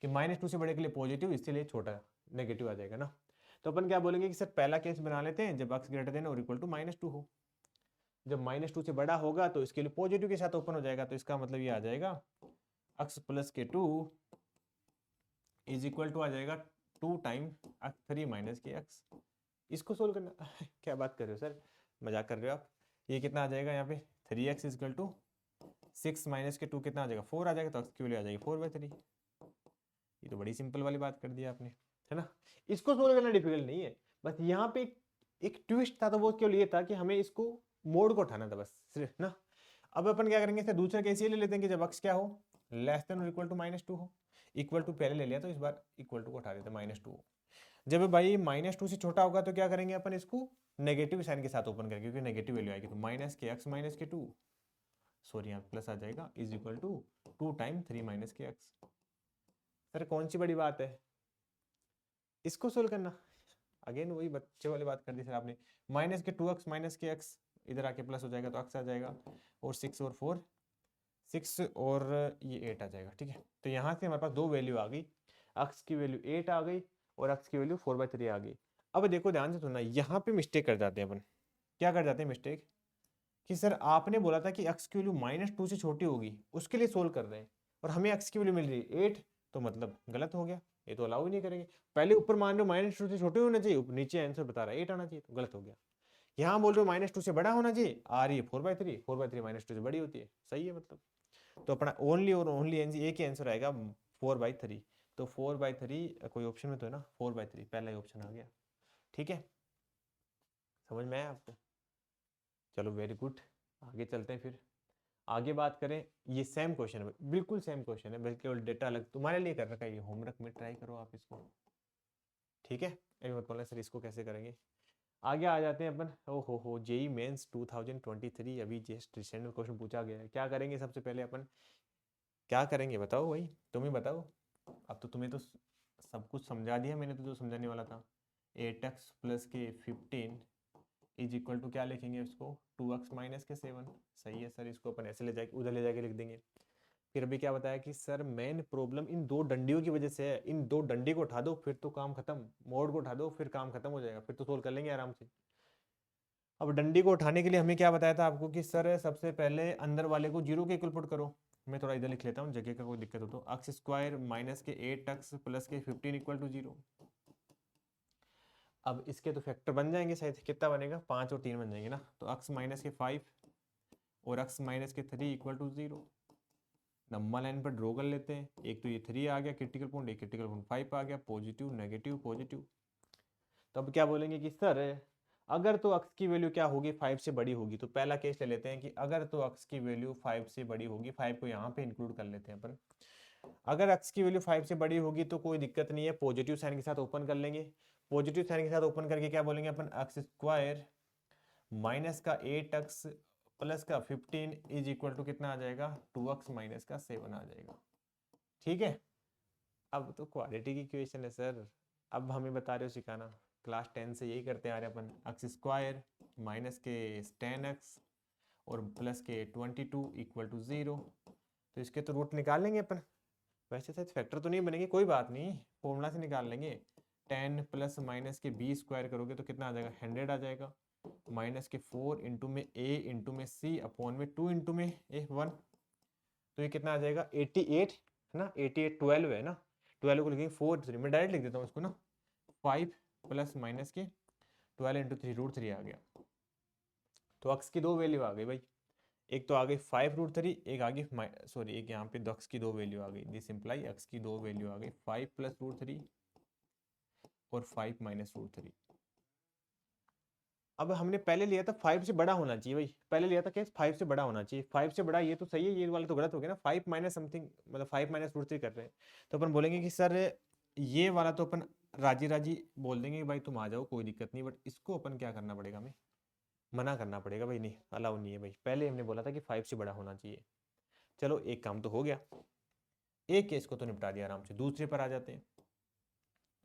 कि -2 से बड़े के लिए पॉजिटिव, इसलिए छोटा नेगेटिव आ जाएगा ना। तो अपन क्या बोलेंगे कि सर पहला केस बना लेते हैं, जब x ग्रेटर देन और इक्वल टू -2 हो। जब -2 से बड़ा होगा तो इसके लिए पॉजिटिव के साथ ओपन हो जाएगा, तो इसका मतलब ये आ जाएगा x प्लस के 2 इज इक्वल टू आ जाएगा 2 टाइम 3 माइनस के x। इसको सोल्व करना क्या बात कर रहे हो सर, मजाक कर रहे हो आप? ये कितना आ जाएगा यहाँ पे, 3x is equal to 6 minus के 2 कितना आ जाएगा, 4 आ जाएगा, तो x की वैल्यू आ जाएगी 4/3। ये तो बड़ी सिंपल वाली बात कर दी आपने, है ना। इसको सोल्व करना डिफिकल्ट नहीं है, बस यहाँ पे एक ट्विस्ट था, तो वो केवल ये था कि हमें इसको मोड को उठाना था बस सिर्फ ना। अब अपन क्या करेंगे, इससे दूसरा केस ये ले लेते हैं कि जब x क्या हो, लेस देन और इक्वल टू -2 हो। इक्वल टू पहले ले लिया, तो इस बार इक्वल टू को उठा देते हैं, -2 हो। जब भाई -2 से छोटा होगा तो क्या करेंगे अपन, इसको नेगेटिव साइन के साथ ओपन करेंगे, क्योंकि नेगेटिव वैल्यू आएगी, तो माइनस के x माइनस के 2, सॉरी यहाँ प्लस आ जाएगा, is equal to 2 time 3 minus के x। सर कौन सी बड़ी बात है, इसको सोल्व करना। अगेन वही बच्चे वाली बात कर दी सर आपने, माइनस के 2x माइनस के x इधर आके प्लस हो जाएगा तो x आ जाएगा, और 6 और 4 6 और ये 8 आ जाएगा। ठीक है, तो यहाँ से हमारे पास दो वैल्यू आ गई, x की वैल्यू 8 आ गई और x की वैल्यू 4/3 आ गई। अब देखो ध्यान से सुनना, यहाँ पे मिस्टेक कर जाते हैं अपन। क्या कर जाते हैं मिस्टेक, कि सर आपने बोला था कि x की वैल्यू -2 से छोटी होगी, उसके लिए सोल्व कर रहे हैं, और हमें x की वैल्यू मिल रही है 8, तो मतलब गलत हो गया, ये तो अलाउ ही नहीं करेंगे। पहले ऊपर मान लो -2 से छोटे होना चाहिए, नीचे आंसर बता रहा है 8 आना चाहिए, तो गलत हो गया। यहाँ बोल रहे हो -2 से बड़ा होना चाहिए, आ रही है 4/3, 4/3 -2 से बड़ी होती है, सही है मतलब। तो अपना ओनली और ओनली एक ही आंसर आएगा 4/3। तो 4/3 कोई ऑप्शन में तो है ना, 4/3 पहला ही ऑप्शन आ गया। ठीक है, समझ में आया आपको? चलो वेरी गुड, आगे चलते हैं फिर। आगे बात करें, ये सेम क्वेश्चन है, बिल्कुल सेम क्वेश्चन है, बल्कि केवल डेटा अलग तुम्हारे लिए कर रखा है, ये होमवर्क में ट्राई करो आप इसको। ठीक है, अभी मत बोलना सर इसको कैसे करेंगे। आगे आ जाते हैं अपन, ओ हो जेई मेंस 2023 अभी जस्ट रिसेंट में क्वेश्चन पूछा गया है। क्या करेंगे सबसे पहले अपन, क्या करेंगे बताओ भाई, तुम ही बताओ। अब तो तुम्हें तो सब कुछ समझा दिया मैंने, तो जो समझाने वाला था। 8x प्लस के 15 इज इक्वल टू क्या लिखेंगे इसको, 2x माइनस के 7। सही है सर, इसको अपन ऐसे ले जाके उधर ले जाके लिख देंगे। फिर अभी क्या बताया कि सर मेन प्रॉब्लम इन दो डंडियों की वजह से है, इन दो डंडी को उठा दो फिर तो काम खत्म, मोड को उठा दो फिर काम खत्म हो जाएगा, फिर तो सोल्व कर लेंगे आराम से। अब डंडी को उठाने के लिए हमें क्या बताया था आपको, कि सर सबसे पहले अंदर वाले को 0 के इक्वल पुट करो। मैं थोड़ा इधर लिख लेता हूँ, जगह का कोई दिक्कत हो तो। x स्क्वायर माइनस के 8x प्लस के 15 इक्वल टू 0। अब इसके तो फैक्टर बन जाएंगे शायद, कितना बनेगा, 5 और 3 बन जाएंगे ना, तो x माइनस के 5 और x माइनस के 3 इक्वल टू 0। नंबर लाइन पर ड्रॉ कर लेते हैं, एक तो ये 3 आ गया क्रिटिकल पॉइंट, एक क्रिटिकल पॉइंट 5 आ गया, पॉजिटिव नेगेटिव पॉजिटिव। तो अब क्या बोलेंगे कि सर अगर तो x की वैल्यू क्या होगी, 5 से बड़ी होगी, तो पहला केस ले लेते हैं कि अगर तो x की वैल्यू 5 से बड़ी होगी, 5 को यहाँ पे इंक्लूड कर लेते हैं अपन। अगर x की वैल्यू 5 से बड़ी होगी तो कोई दिक्कत नहीं है, पॉजिटिव साइन के साथ ओपन कर लेंगे। पॉजिटिव साइन के साथ ओपन करके क्या बोलेंगे अपन, x स्क्वायर माइनस का 8x प्लस का 15 इज इक्वल टू कितना आ जाएगा, 2x माइनस का 7 आ जाएगा। ठीक है, अब तो क्वाड्रेटिक इक्वेशन है सर, अब हमें बता रहे हो सिखाना, क्लास 10 से यही करते आ रहे हैं अपन। एक्स स्क्वायर माइनस के 10x और प्लस के 22 इक्वल टू 0। तो इसके तो रूट निकाल लेंगे अपन, वैसे शायद फैक्टर तो नहीं बनेंगे, कोई बात नहीं, फॉर्मूला से निकाल लेंगे। 10 प्लस माइनस के b स्क्वायर करोगे तो कितना आ जाएगा, 100 आ जाएगा, माइनस के 4 इंटू में a इंटू में c अपॉन में 2 इंटू में a 1, तो ये कितना आ जाएगा 88 है ना, 88 12 है ना, 12 को लिखेंगे 4 3, मैं डायरेक्ट लिख देता हूँ इसको ना, 5 प्लस माइनस के 12 इंटू 3 √3 आ गया। तो अक्स की दो वैल्यू आ गई भाई, एक तो आ गई 5 √3, एक आ गई सॉरी एक यहाँ पे अक्स की दो वैल्यू आ गई, दिस इंप्लाई अक्स की दो वैल्यू आ गई, 5 प्लस √3 और 5 माइनस √3। अब हमने पहले लिया था 5 से बड़ा होना चाहिए भाई, पहले लिया था क्या 5 से बड़ा होना चाहिए, 5 से बड़ा ये तो सही है, ये वाला तो गलत हो गया ना, 5 माइनस समथिंग, मतलब 5 माइनस √3 कर रहे हैं। तो अपन बोलेंगे कि सर ये वाला तो अपन राजी राजी बोल देंगे कि भाई तुम आ जाओ कोई दिक्कत नहीं, बट इसको अपन क्या करना पड़ेगा, हमें मना करना पड़ेगा भाई, नहीं अलाउ नहीं है भाई, पहले हमने बोला था कि 5 से बड़ा होना चाहिए। चलो एक काम तो हो गया, एक केस को तो निपटा दिया आराम से, दूसरे पर आ जाते हैं।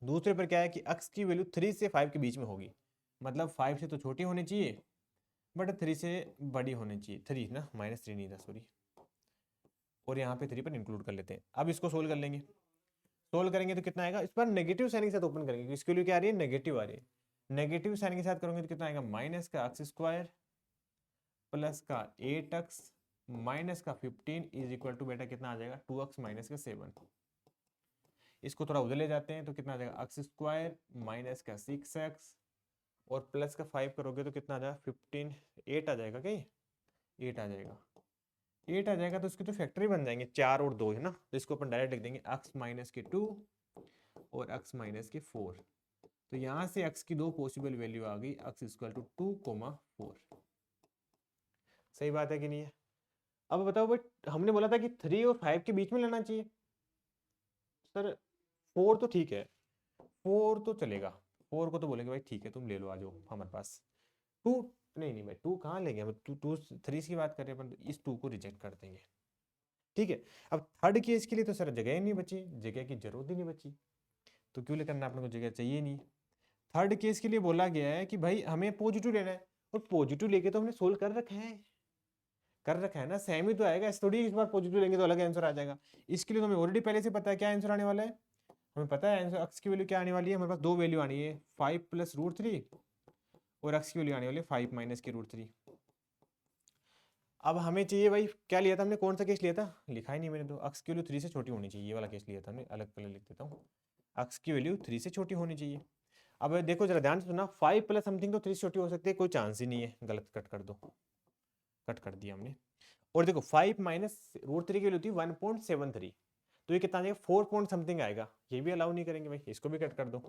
दूसरे पर क्या है कि x की वैल्यू 3 से 5 के बीच में होगी, मतलब 5 से तो छोटी होनी चाहिए बट 3 से बड़ी होनी चाहिए, 3 ना, -3 नहीं था सॉरी, और यहाँ पे 3 पर इंक्लूड कर लेते हैं। अब इसको सोल्व कर लेंगे, सोल्व करेंगे तो कितना आएगा, इस पर नेगेटिव साइन के साथ ओपन करेंगे, इसके लिए क्या आ रही है, नेगेटिव आ रही है, नेगेटिव साइन के साथ करोगे तो कितना आएगा, माइनस का x स्क्वायर प्लस का 8x माइनस का 15 इज इक्वल टू बेटा कितना आ जाएगा, 2x माइनस का 7। इसको थोड़ा उधर ले जाते हैं तो कितना आ जाएगा, x स्क्वायर माइनस का 6x और प्लस का 5 करोगे तो कितना आ जाएगा 15, 8 आ जाएगा, क्या 8 आ जाएगा, 8 आ जाएगा। तो इसके तो फैक्टरी बन जाएंगे, 4 और 2 है ना, तो इसको अपन डायरेक्ट लिख देंगे x माइनस के 2 और x माइनस के 4। तो यहाँ से x की दो पॉसिबल वैल्यू आ गई, x इक्वल टू 2,4। सही बात है कि नहीं है? अब बताओ भाई, हमने बोला था कि 3 और 5 के बीच में लेना चाहिए, सर 4 तो ठीक है, 4 तो चलेगा, 4 को तो बोलेंगे भाई ठीक है तुम ले लो, आ जाओ हमारे पास। 2 नहीं नहीं भाई, 2 कहाँ लेंगे हम, 2 3 की बात कर रहे हैं अपन, इस 2 को रिजेक्ट कर देंगे। ठीक है, अब थर्ड केस के लिए तो सर जगह ही नहीं बची, जगह की जरूरत ही नहीं बची, तो क्यों लेकर अपने को जगह चाहिए नहीं। थर्ड केस के लिए बोला गया है कि भाई हमें पॉजिटिव लेना है, और पॉजिटिव लेके तो हमने सोल्व कर रखा है ना, सेम ही तो आएगा। ऐसे थोड़ी इस बार पॉजिटिव लेंगे तो अलग आंसर आ जाएगा। इसके लिए तो हमें ऑलरेडी पहले से पता है क्या आंसर आने वाला है। हमें पता है आंसर एक्स की वैल्यू क्या आने वाली है, हमारे पास दो वैल्यू आनी है, 5 प्लस रूट 3, और एक्स की वैल्यू आने वाली है 5 माइनस की रूट 3। अब हमें चाहिए भाई, क्या लिया था हमने, कौन सा केस लिया था, लिखा ही नहीं मैंने तो। एक्स की वैल्यू 3 से छोटी होनी चाहिए, ये वाला केस लिया था हमने, अलग कलर लिख देता हूँ। एक्स की वैल्यू 3 से छोटी होनी चाहिए। अब देखो जरा ध्यान से सुना, 5 प्लस समथिंग तो 3 से छोटी हो सकती है, कोई चांस ही नहीं है, गलत कट कर दो, कट कर दिया हमने। और देखो 5 माइनस रूट 3 की वैल्यू थी 1.73, तो ये कितना आ जाएगा, 4 पॉइंट समथिंग आएगा, ये भी अलाउ नहीं करेंगे भाई, इसको भी कट कर दो।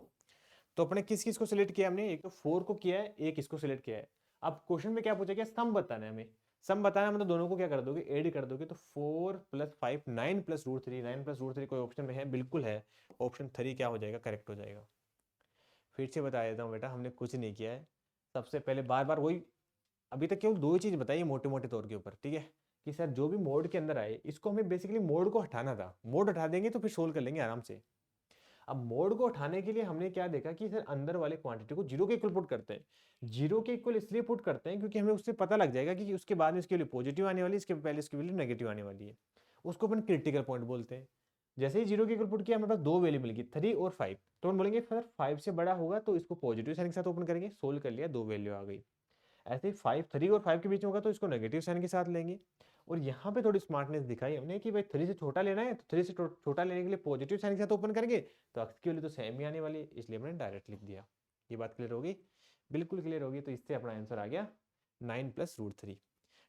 तो अपने किस किस को सिलेक्ट किया हमने, एक तो 4 को किया है, एक इसको सिलेक्ट किया है। अब क्वेश्चन में क्या पूछा गया, सम बताना है हमें। सम बताना है मतलब दोनों को क्या कर दोगे, ऐड कर दोगे। तो 4 plus 5 9 plus root 3, 9 plus root 3 कोई ऑप्शन में है, बिल्कुल है। ऑप्शन 3 क्या हो जाएगा, करेक्ट हो जाएगा। फिर से बता देता हूँ बेटा, हमने कुछ नहीं किया है। सबसे पहले बार बार वही, अभी तक केवल दो ही चीज बताई मोटे मोटे तौर के ऊपर, ठीक है, कि सर जो भी मोड के अंदर आए, इसको हमें बेसिकली मोड को हटाना था। मोड हटा देंगे तो फिर सोल्व कर लेंगे आराम से। अब मोड को उठाने के लिए हमने क्या देखा कि सर अंदर वाले क्वांटिटी को जीरो के इक्वल पुट करते हैं। जीरो के इक्वल इसलिए पुट करते हैं क्योंकि हमें उससे पता लग जाएगा कि उसके बाद में इसकी वैल्यू पॉजिटिव आने वाली है, इसके पहले इसकी वैल्यू नेगेटिव आने वाली है। उसको अपन क्रिटिकल पॉइंट बोलते हैं। जैसे ही जीरो के इक्वल पुट किया, हमारे पास दो वैल्यू मिल गई, 3 और 5, तो हम बोलेंगे सर 5 से बड़ा होगा तो इसको पॉजिटिव साइन के साथ ओपन करेंगे, सोल्व कर लिया, दो वैल्यू आ गई। ऐसे ही 5 3 और 5 के बीच में होगा तो इसको नेगेटिव साइन के साथ लेंगे। और यहाँ पे थोड़ी स्मार्टनेस दिखाई हमने कि भाई 3 से छोटा लेना है, तो 3 से छोटा लेने के लिए पॉजिटिव साइन के साथ ओपन करेंगे, तो एक्स की वैल्यू तो सेम ही आने वाली है, इसलिए हमने डायरेक्ट लिख दिया। ये बात क्लियर होगी, बिल्कुल क्लियर होगी। तो इससे अपना आंसर आ गया 9 प्लस रूट 3।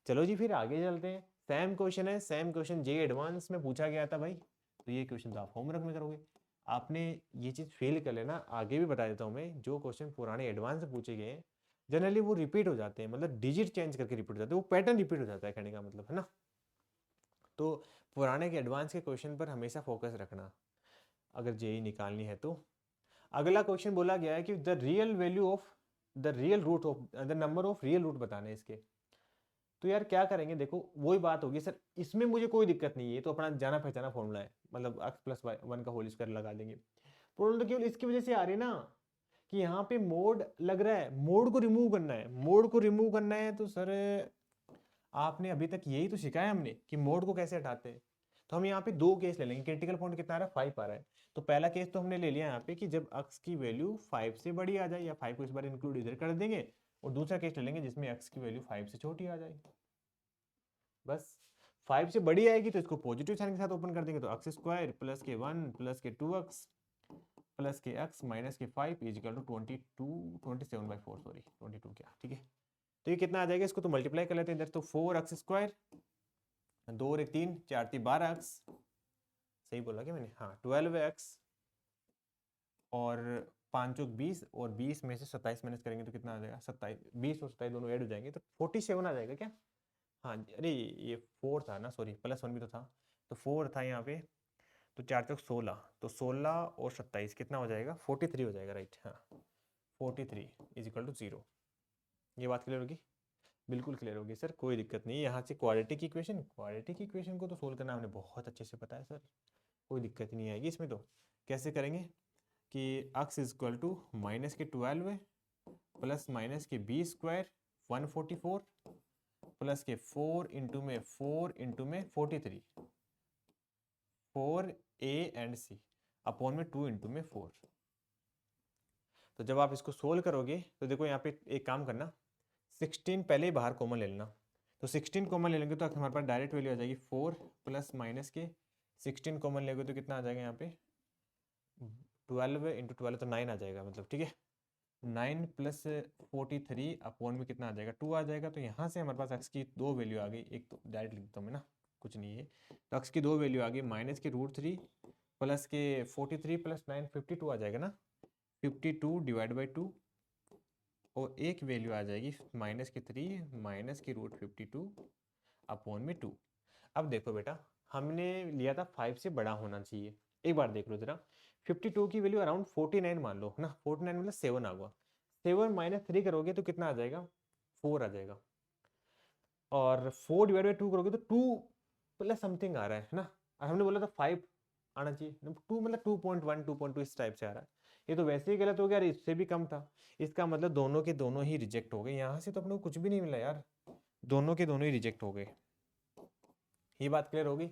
चलो जी फिर आगे चलते हैं। सेम क्वेश्चन है, सेम क्वेश्चन जे एडवांस में पूछा गया था भाई, तो ये क्वेश्चन तो आप होमवर्क में करोगे। आपने ये चीज़ फेल कर लेना, आगे भी बता देता हूँ मैं, जो क्वेश्चन पुराने एडवांस में पूछे गए हैं जनरली वो रिपीट हो जाते हैं, मतलब डिजिट चेंज करके रिपीट हो जाते हैं, वो पैटर्न रिपीट हो जाता है, कहने का मतलब है ना। तो पुराने के एडवांस के क्वेश्चन पर हमेशा फोकस रखना अगर जेई निकालनी है तो। अगला क्वेश्चन बोला गया है कि the real value of the real root of the number of real root बताने इसके। तो यार क्या करेंगे, देखो वही बात होगी सर, इसमें मुझे कोई दिक्कत नहीं है, तो अपना जाना पहचाना फॉर्मूला है, मतलब एक्स प्लस वन का होल स्क्वायर लगा देंगे। प्रॉब्लम तो केवल इसकी वजह से आ रही है ना, कि यहाँ पे मोड लग रहा है, मोड को रिमूव करना है, मोड को रिमूव करना है। तो सर आपने अभी तक यही तो सिखाया हमने कि मोड को कैसे हटाते हैं। तो हम यहाँ पे दो केस ले लेंगे, क्रिटिकल पॉइंट कितना आ रहा है, 5 आ रहा है। तो पहला केस तो हमने ले लिया यहाँ पे कि जब x की वैल्यू 5 से बड़ी आ जाए, या 5 को इस बार इंक्लूड इधर कर देंगे, और दूसरा केस ले लेंगे जिसमें x की वैल्यू 5 से छोटी आ जाए। बस 5 से बड़ी आएगी तो इसको पॉजिटिव साइन के साथ ओपन कर देंगे, तो एक्स स्क्वायर प्लस के 1 प्लस के 2x प्लस के x माइनस के 5 इजिकल टू 27/4, सॉरी 22 क्या, ठीक है। तो ये कितना आ जाएगा, इसको तो मल्टीप्लाई कर लेते हैं इधर, तो 4x स्क्वायर, 2 और 1 3, 4 3 12x, सही बोला क्या मैंने, हाँ 12x, और 5 चौक 20, और 20 में से 27 माइनस करेंगे तो कितना आ जाएगा, 27, 20 और 27 दोनों ऐड हो जाएंगे तो 47 आ जाएगा क्या। हाँ अरे ये 4 था ना, सॉरी प्लस 1 भी तो था, तो 4 था यहाँ पे, तो 4 चौक 16, तो 16 और 27 कितना हो जाएगा, 43 हो जाएगा, राइट, हाँ 43 इज इक्वल टू 0। ये बात क्लियर होगी, बिल्कुल क्लियर होगी सर, कोई दिक्कत नहीं है। यहाँ से क्वाड्रेटिक की इक्वेशन को तो सोल्व करना हमने बहुत अच्छे से पता है सर, कोई दिक्कत नहीं आएगी इसमें। तो कैसे करेंगे कि x is equal to minus के 12 प्लस माइनस के बी स्क्वायर 144 प्लस के 4 इंटू में 43 4 a एंड c अपॉन में 2 इंटू में 4। तो जब आप इसको सोल्व करोगे तो देखो यहाँ पे एक काम करना, 16 पहले ही बाहर कॉमन ले लेना, तो 16 कॉमन ले लेंगे तो हमारे पास डायरेक्ट वैल्यू आ जाएगी 4 प्लस माइनस के 16 कॉमन लेंगे तो कितना आ जाएगा यहाँ पे 12 इंटू 12 तो 9 आ जाएगा, मतलब ठीक है 9 प्लस 43 अपॉन में कितना आ जाएगा 2 आ जाएगा। तो यहाँ से हमारे पास एक्स की दो वैल्यू आ गई, एक तो डायरेक्ट लिख देता हूँ मैं ना, कुछ नहीं है, तो एक्स की दो वैल्यू आ गई, माइनस के रूट 3 प्लस के 43 प्लस 9 52 आ जाएगा ना, 52 डिवाइड बाई 2, और एक वैल्यू आ जाएगी माइनस के 3 माइनस की रूट 52 अपॉन में 2। अब देखो बेटा, हमने लिया था 5 से बड़ा होना चाहिए, एक बार देख लो जरा, 52 की वैल्यू अराउंड 49 मान लो ना, 49 मतलब 7 आ गया, 7 माइनस 3 करोगे तो कितना आ जाएगा 4 आ जाएगा, और 4 डिवाइड बाई 2 करोगे तो 2 प्लस समथिंग आ रहा है ना, और हमने बोला था 5 आना चाहिए, 2 मतलब 2.1 2.2 इस टाइप से आ रहा है। ये तो वैसे ही गलत हो गया, इससे भी कम था। इसका मतलब दोनों के दोनों ही रिजेक्ट हो गए। यहाँ से तो अपने को कुछ भी नहीं मिला यार, दोनों के दोनों ही रिजेक्ट हो गए। ये बात क्लियर होगी?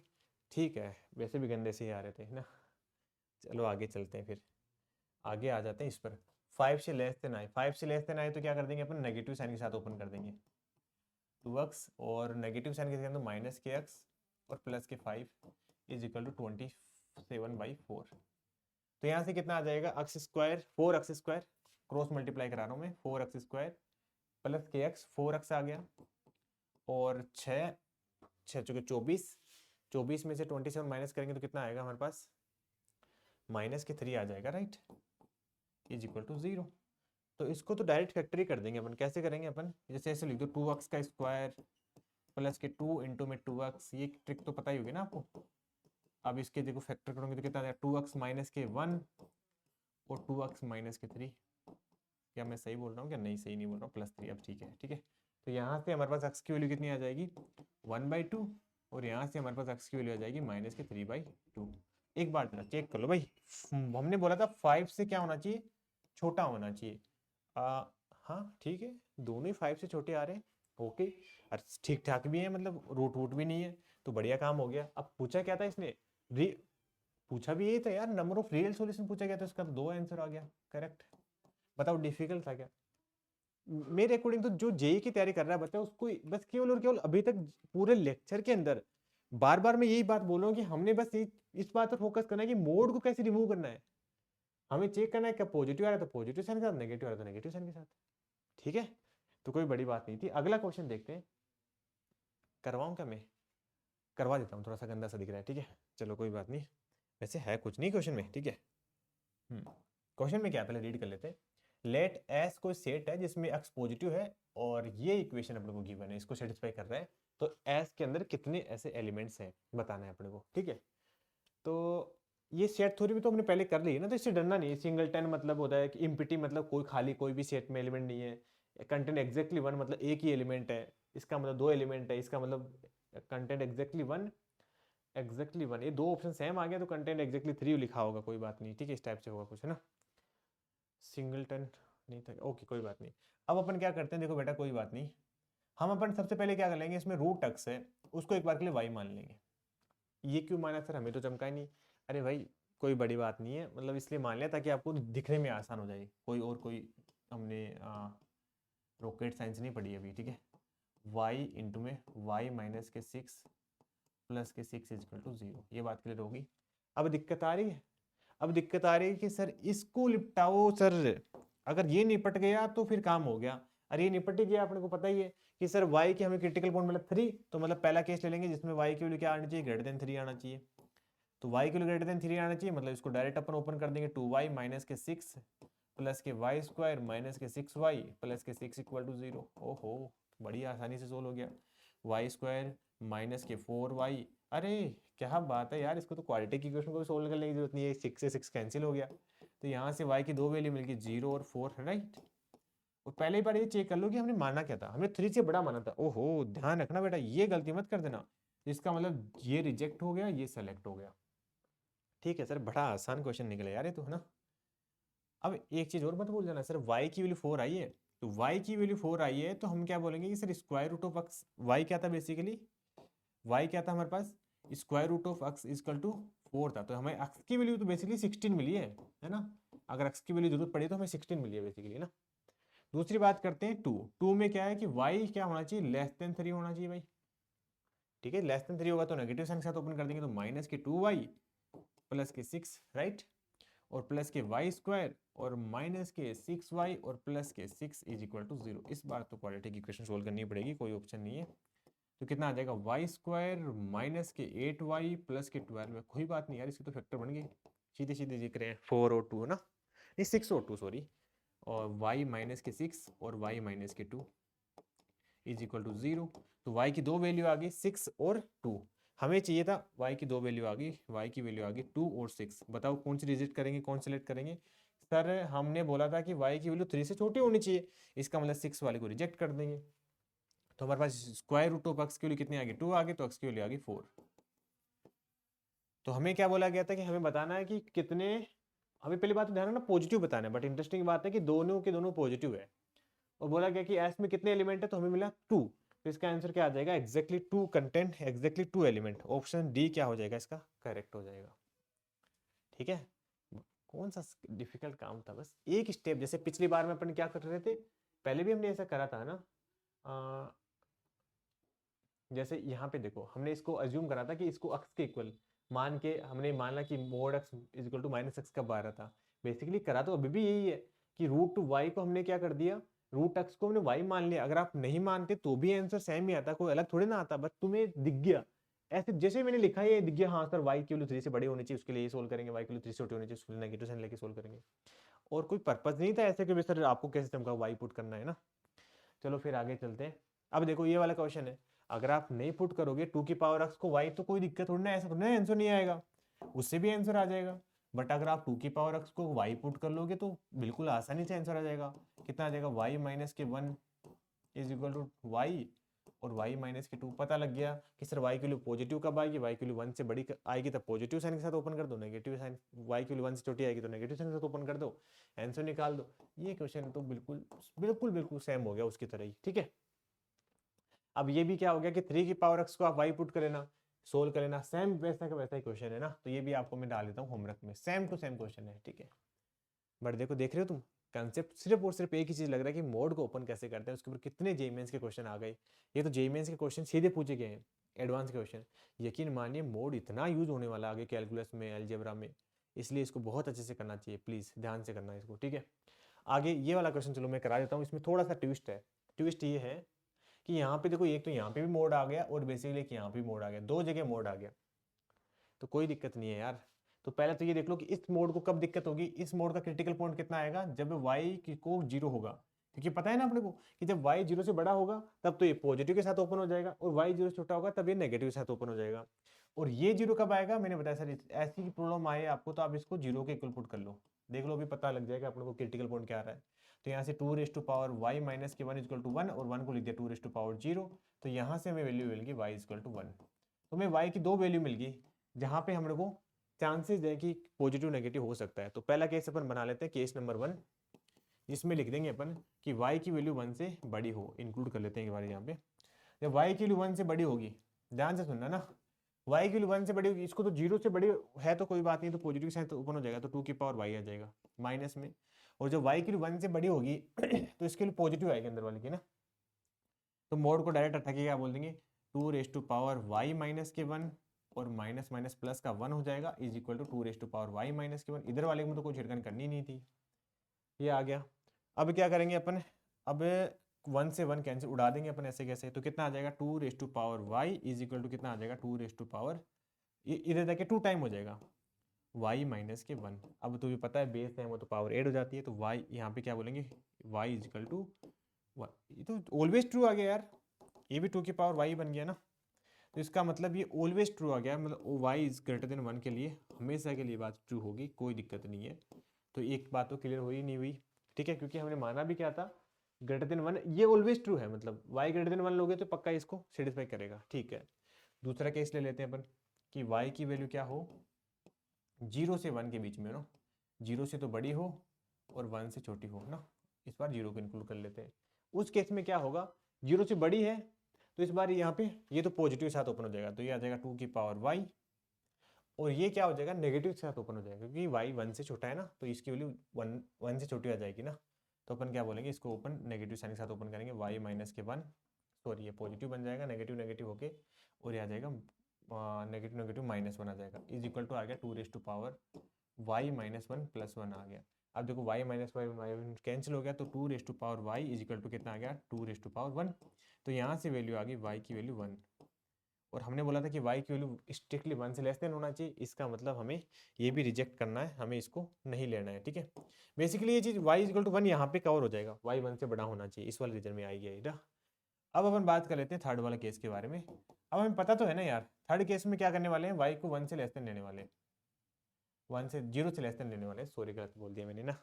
ठीक है, वैसे भी गंदे से ही आ रहे थे ना। चलो आगे चलते हैं, फिर आगे आ जाते हैं इस पर। 5 से लेस देन आए, 5 से लेस देन आए तो क्या कर देंगे अपन, नेगेटिव साइन के साथ ओपन कर देंगे। 2x और नेगेटिव साइन के साथ तो माइनस के एक्स और प्लस के 5 इज इक्वल टू 27/4। तो यहाँ से कितना आ जाएगा, x square 4x square, cross multiply करा रहा हूँ मैं, 4x स्क्वायर प्लस के एक्स, 4x आ गया, और 6 चुके 24 में से 27 माइनस करेंगे तो कितना आएगा हमारे पास, माइनस के 3 आ जाएगा, राइट, इज इक्वल टू 0। तो इसको तो डायरेक्ट फैक्टरी कर देंगे अपन। कैसे करेंगे अपन, जैसे ऐसे लिख दो 2x का स्क्वायर प्लस के 2 इंटू में 2x, ये ट्रिक तो पता ही होगी ना आपको। अब इसके देखो फैक्टर करोगे तो कितना आ जाएगा, 2x माइनस के 1 और 2x माइनस के 3। क्या मैं सही बोल रहा हूँ क्या, नहीं सही नहीं बोल रहा हूँ, +3। अब ठीक है, ठीक है। तो यहाँ से हमारे पास x की वैल्यू कितनी आ जाएगी, 1/2, और यहाँ से हमारे पास x की वैल्यू आ जाएगी -3/2। एक बार चेक कर लो भाई, हमने बोला था 5 से क्या होना चाहिए, छोटा होना चाहिए। हाँ ठीक है, दोनों ही 5 से छोटे आ रहे हैं, ओके, और ठीक ठाक भी है, मतलब रूट वूट भी नहीं है, तो बढ़िया काम हो गया। अब पूछा क्या था इसने, पूछा भी यही था यार, नंबर ऑफ रियल सॉल्यूशन पूछा गया था, इसका 2 आंसर आ गया करेक्ट। बताओ डिफिकल्ट था क्या? मेरे अकॉर्डिंग तो जो जेई की तैयारी कर रहा है बच्चा, उसको बस केवल और केवल अभी तक पूरे लेक्चर के अंदर बार बार मैं यही बात बोल रहा हूँ कि हमने बस इस बात पर फोकस करना है कि मोड को कैसे रिमूव करना है। हमें चेक करना है क्या पॉजिटिव आ रहा है तो पॉजिटिव साइन के साथ, नेगेटिव आ रहा है तो नेगेटिव साइन के साथ, ठीक है। तो कोई बड़ी बात नहीं थी। अगला क्वेश्चन देखते हैं, करवाऊं क्या मैं, करवा देता हूँ, थोड़ा सा गंदा सा दिख रहा है, ठीक है, चलो कोई बात नहीं, वैसे है कुछ नहीं क्वेश्चन में, ठीक है। क्वेश्चन में क्या, पहले रीड कर लेते हैं। लेट एस कोई सेट है जिसमें एक्स पॉजिटिव है और ये इक्वेशन अपने को गिवन है, इसको सेटिस्फाई कर रहा है, तो एस के अंदर कितने ऐसे एलिमेंट्स हैं बताना है अपने को, ठीक है। तो ये सेट थ्योरी में तो हमने पहले कर ली है ना, तो इससे डरना नहीं है। सिंगलटन मतलब होता है कि इम्पिटी, मतलब कोई खाली कोई भी सेट में एलिमेंट नहीं है। कंटेंट एग्जैक्टली 1 मतलब एक ही एलिमेंट है, इसका मतलब 2 एलिमेंट है, इसका मतलब कंटेंट एग्जैक्टली 1 ये 2 ऑप्शन सेम आ गया तो कंटेंट एग्जैक्टली 3 लिखा होगा, कोई बात नहीं, ठीक है, इस टाइप से होगा कुछ, है ना। सिंगलटन नहीं था, ओके कोई बात नहीं। अब अपन क्या करते हैं, देखो बेटा कोई बात नहीं, हम अपन सबसे पहले क्या कर लेंगे, इसमें रूट एक्स है उसको एक बार के लिए वाई मान लेंगे। ये क्यों माना सर, हमें तो चमका ही नहीं। अरे भाई कोई बड़ी बात नहीं है, मतलब इसलिए मान लिया ताकि आपको दिखने में आसान हो जाए, कोई हमने रॉकेट साइंस नहीं पढ़ी अभी, ठीक है। वाई इंटू में वाई माइनस के 6 प्लस के 6 इज इक्वल टू 0, ये बात क्लियर होगी। अब दिक्कत आ रही है, अब दिक्कत आ रही है कि सर इसको निपटाओ सर, अगर ये निपट गया तो फिर काम हो गया। अरे ये निपट ही गया, अपने को पता ही है कि सर y की हमें क्रिटिकल पॉइंट मतलब 3, तो मतलब पहला केस ले लेंगे जिसमें y की वैल्यू क्या आनी चाहिए, >3 आना चाहिए। तो y की वैल्यू >3 आना चाहिए, मतलब इसको डायरेक्ट अपन ओपन कर देंगे, 2y माइनस के 6 प्लस के वाई स्क्वायर माइनस के 6y प्लस के 6 इक्वल टू 0। ओहो, बड़ी आसानी से सोल्व हो गया। वाई स्क्वायर माइनस के 4y, अरे क्या बात है यार, इसको तो क्वाड्रेटिक इक्वेशन को भी सोल्व करने की जरूरत नहीं है, 6 से 6 कैंसिल हो गया। तो यहाँ से y की 2 वैल्यू मिल गई, 0 और 4, राइट। और पहले बार ये चेक कर लो कि हमने माना क्या था, हमने 3 से बड़ा माना था। ओहो, ध्यान रखना बेटा, ये गलती मत कर देना, इसका मतलब ये रिजेक्ट हो गया, ये सेलेक्ट हो गया, ठीक है सर। बड़ा आसान क्वेश्चन निकला यार ये तो, है ना। अब एक चीज और मत भूल जाना, सर y की वैल्यू 4 आई है, तो y की वैल्यू 4 आई है तो हम क्या बोलेंगे कि sir square root of x, y क्या था बेसिकली, y क्या था हमारे पास, square root of x equal to 4 था, तो हमें x की वैल्यू तो बेसिकली 16 मिली है ना। अगर x की वैल्यू जरूरत पड़ी तो हमें 16 मिली है बेसिकली ना। दूसरी बात करते हैं 2 में क्या है कि y क्या होना चाहिए, <3 होना चाहिए भाई, ठीक है। <3 होगा तो नेगेटिव साइन के साथ ओपन कर देंगे, तो माइनस के 2y प्लस के 6, राइट, और प्लस के वाई स्क्वायर और माइनस के 6y और प्लस के 6 इज इक्वल टू 0। इस बार तो क्वाड्रेटिक इक्वेशन सोल्व करनी पड़ेगी, कोई ऑप्शन नहीं है। तो कितना आ जाएगा, वाई स्क्वायर माइनस के 8y प्लस के 12 है, कोई बात नहीं यार, इसकी तो फैक्टर बन गई, सीधे सीधे दिख रहे हैं, 4 और 2 है ना, नहीं 6 और 2 सॉरी, और y माइनस के 6 और y माइनस के 2 इज इक्वल टू 0। तो y की 2 वैल्यू आ गई, 6 और 2, हमें चाहिए था y की 2 वैल्यू आ गई, y की वैल्यू आ गई 2 और 6। बताओ कौन सी रिजेक्ट करेंगे, कौन सेलेक्ट करेंगे। सर हमने बोला था कि y की वैल्यू 3 से छोटी होनी चाहिए, इसका मतलब 6 वाले को रिजेक्ट कर देंगे। तो हमारे पास स्क्वायर रूट ऑफ एक्स की वैल्यू कितनी आ गई, 2 आ गई, तो एक्स की वैल्यू आ गई 4। तो हमें क्या बोला गया था कि हमें बताना है कि कितने हमें पहली बात तो ध्यान रखना पॉजिटिव बताना है, बट इंटरेस्टिंग बात है कि दोनों के दोनों पॉजिटिव है। और बोला गया कि एस में कितने एलिमेंट है, तो हमें मिला 2। तो इसका आंसर क्या आ जाएगा, exactly 2 content, exactly 2 element. Option D क्या हो जाएगा इसका, करेक्ट हो जाएगा। ठीक है, कौन सा डिफिकल्ट काम था, बस एक स्टेप। जैसे पिछली बार में अपन क्या कर रहे थे, पहले भी हमने ऐसा करा था ना, जैसे यहाँ पे देखो हमने इसको अज्यूम करा था कि इसको अक्स के इक्वल मान के हमने माना कि mod x is equal to minus x कब आ रहा था। बेसिकली करा तो अभी भी यही है कि रूट टू वाई को हमने क्या कर दिया, रूट एक्स को हमने वाई मान लिया। अगर आप नहीं मानते तो भी आंसर सेम ही आता, कोई अलग थोड़ी ना आता, बट तुम्हें दिख गया ऐसे जैसे मैंने लिखा है, ये दिख गया हाँ सर वाई की वैल्यू 3 से बड़े होने चाहिए, उसके लिए ये सोल्व करेंगे, वाई की वैल्यू 3 से छोटी होनी चाहिए, उसके लिए नेगेटिव साइन लेके सोल्व करेंगे। और कोई पर्पज नहीं था ऐसे कि सर आपको कैसे सिस्टम का वाई पुट करना है ना। चलो फिर आगे चलते हैं। अब देखो ये वाला क्वेश्चन है, अगर आप नहीं पुट करोगे 2 की पावर एक्स को वाई तो कोई दिक्कत थोड़ी ना, ऐसा थोड़ी ना आंसर नहीं आएगा, उससे भी आंसर आ जाएगा। बट अगर आप 2 की पावर एक्स को वाई पुट कर लोगे तो बिल्कुल आसानी से आंसर आ जाएगा। कितना आ जाएगा, वाई माइनस के 1 इज इक्वल टू वाई, और y माइनस के 2। पता लग गया कि सर y की वैल्यू पॉजिटिव कब आएगी, y की वैल्यू 1 से बड़ी आएगी तब पॉजिटिव साइन के साथ ओपन कर दो, नेगेटिव साइन y की वैल्यू 1 से छोटी आएगी तो नेगेटिव साइन के साथ ओपन कर दो, आंसर निकाल दो। ये क्वेश्चन तो बिल्कुल बिल्कुल बिल्कुल सेम हो गया उसकी तरह ही। ठीक है, अब ये भी क्या हो गया कि 3 की पावर x को आप y पुट कर लेना, सोल्व कर लेना, सेम वैसा का वैसा ही क्वेश्चन है ना। तो ये भी आपको मैं डाल देता हूँ होमवर्क में, सेम टू सेम क्वेश्चन है। ठीक है, बट देखो देख रहे हो तुम, कंसेप्ट सिर्फ और सिर्फ एक ही चीज लग रहा है कि मोड को ओपन कैसे करते हैं, उसके ऊपर कितने जेईई मेंस के क्वेश्चन आ गए। ये तो जेईई मेंस के क्वेश्चन सीधे पूछे गए हैं, एडवांस क्वेश्चन। यकीन मानिए मोड इतना यूज होने वाला आगे कैलकुलस में, अलजेब्रा में, इसलिए इसको बहुत अच्छे से करना चाहिए, प्लीज ध्यान से करना इसको। ठीक है, आगे ये वाला क्वेश्चन चलो मैं करा देता हूँ, इसमें थोड़ा सा ट्विस्ट है। ट्विस्ट ये है कि यहाँ पे देखो एक तो यहाँ पे भी मोड आ गया और बेसिकली यहाँ पे भी मोड आ गया, दो जगह मोड आ गया, तो कोई दिक्कत नहीं है यार। तो पहले तो ये देख लो कि इस मोड को कब दिक्कत होगी, इस मोड का क्रिटिकल पॉइंट कितना आएगा, जब y को 0 होगा। क्योंकि पता है ना अपने को कि जब y 0 से बड़ा होगा तब तो ये पॉजिटिव के साथ ओपन हो जाएगा, और y 0 से छोटा होगा तब ये नेगेटिव के साथ ओपन हो जाएगा। और ये 0 कब आएगा, मैंने बताया सर ऐसी प्रॉब्लम आए आपको तो आप इसको 0 के इक्वल पुट कर लो, देख लो अभी पता लग जाएगा अपने को क्रिटिकल पॉइंट क्या आ रहा है। तो यहाँ से 2 raise to power y minus के 1 इक्वल टू 1, और 1 को लिख दिया 2 रेज टू पावर 0। तो यहाँ से हमें वैल्यू मिल गई y इक्वल टू 1। तो हमें y की दो वैल्यू मिल गई जहाँ पे हम लोग को चांसेस है कि पॉजिटिव नेगेटिव हो सकता है। तो पहला केस अपन बना लेते हैं, केस नंबर 1, जिसमें लिख देंगे अपन कि y की वैल्यू 1 से बड़ी हो, इंक्लूड कर लेते हैं एक बार यहाँ पे। जब y की वैल्यू 1 से बड़ी होगी, ध्यान से सुनना ना, y की वैल्यू 1 से बड़ी होगी, इसको तो 0 से बड़ी है तो कोई बात नहीं, तो पॉजिटिव साइन तो ओपन हो जाएगा, तो 2 की पावर y आ जाएगा माइनस में। और जब y की वैल्यू 1 से बड़ी होगी तो इसके लिए पॉजिटिव आएगी अंदर वाले की ना, तो मोड को डायरेक्ट हटा के क्या बोल देंगे, 2 raise to power y minus के 1, और माइनस माइनस प्लस का 1 हो जाएगा, is equal to 2 raise to power y minus के 1। इधर वाले में तो कोई छिड़कन करनी नहीं थी, ये आ गया। अब क्या करेंगे अपन, अब 1 से 1 कैंसिल उड़ा देंगे अपन ऐसे कैसे, तो कितना आ जाएगा 2 raise to power y is equal to कितना आ जाएगा 2 रेज टू पावर, इधर जाके 2 टाइम हो जाएगा y माइनस के 1। अब तो भी पता है बेस है वो तो पावर ऐड हो जाती है, तो y यहाँ पे क्या बोलेंगे y इज इक्वल टू, ये तो ऑलवेज ट्रू आ गया यार, ये भी 2 की पावर y बन गया ना। तो इसका मतलब ये ऑलवेज ट्रू आ गया, मतलब y इज ग्रेटर देन 1 के लिए हमेशा के लिए बात ट्रू होगी, कोई दिक्कत नहीं है। तो एक बात तो क्लियर हुई नहीं हुई, ठीक है, क्योंकि हमने माना भी क्या था, ग्रेटर देन 1, ये ऑलवेज ट्रू है, मतलब y ग्रेटर देन 1 लोगे तो पक्का इसको सेटिस्फाई करेगा। ठीक है, दूसरा केस ले लेते हैं अपन कि y की वैल्यू क्या हो, 0 से 1 के बीच में ना, 0 से तो बड़ी हो और 1 से छोटी हो ना, इस बार 0 को इंक्लूड कर लेते हैं। उस केस में क्या होगा, 0 से बड़ी है तो इस बार यहाँ पे ये तो पॉजिटिव के साथ ओपन हो जाएगा, तो ये आ जाएगा 2 की पावर y, और ये क्या हो जाएगा नेगेटिव के साथ ओपन हो जाएगा, क्योंकि y 1 से छोटा है ना, तो इसकी वैल्यू 1 से छोटी आ जाएगी ना। तो अपन क्या बोलेंगे, इसको ओपन नेगेटिव साइन के साथ ओपन करेंगे, y माइनस के 1, सॉरी ये पॉजिटिव बन जाएगा, नेगेटिव नेगेटिव होके, और ये आ जाएगा नेगेटिव नेगेटिव माइनस 1 आ जाएगा, इज इक्वल टू आ गया 2 raise to power y minus 1 plus 1 आ गया। अब देखो y माइनस वाई कैंसिल हो गया, तो 2 raise to power y is equal to कितना आ गया 2 रेज टू पावर 1। तो यहाँ से वैल्यू आ गई y की वैल्यू 1, और हमने बोला था कि y की वैल्यू स्ट्रिक्टली 1 से लेस देन होना चाहिए, इसका मतलब हमें ये भी रिजेक्ट करना है, हमें इसको नहीं लेना है। ठीक है, बेसिकली ये चीज़ y इज इक्वल टू 1 यहाँ पे कवर हो जाएगा, y 1 से बड़ा होना चाहिए, इस वाले रीजन में आई गया। अब अपन बात कर लेते हैं थर्ड वाला केस के बारे में। अब हमें पता तो है ना यार, थर्ड केस में क्या करने वाले हैं, y को 1 से लेस देन लेने वाले हैं, 1 से 0 से लेस देन लेने वाले हैं, सॉरी गलत बोल दिया मैंने ना।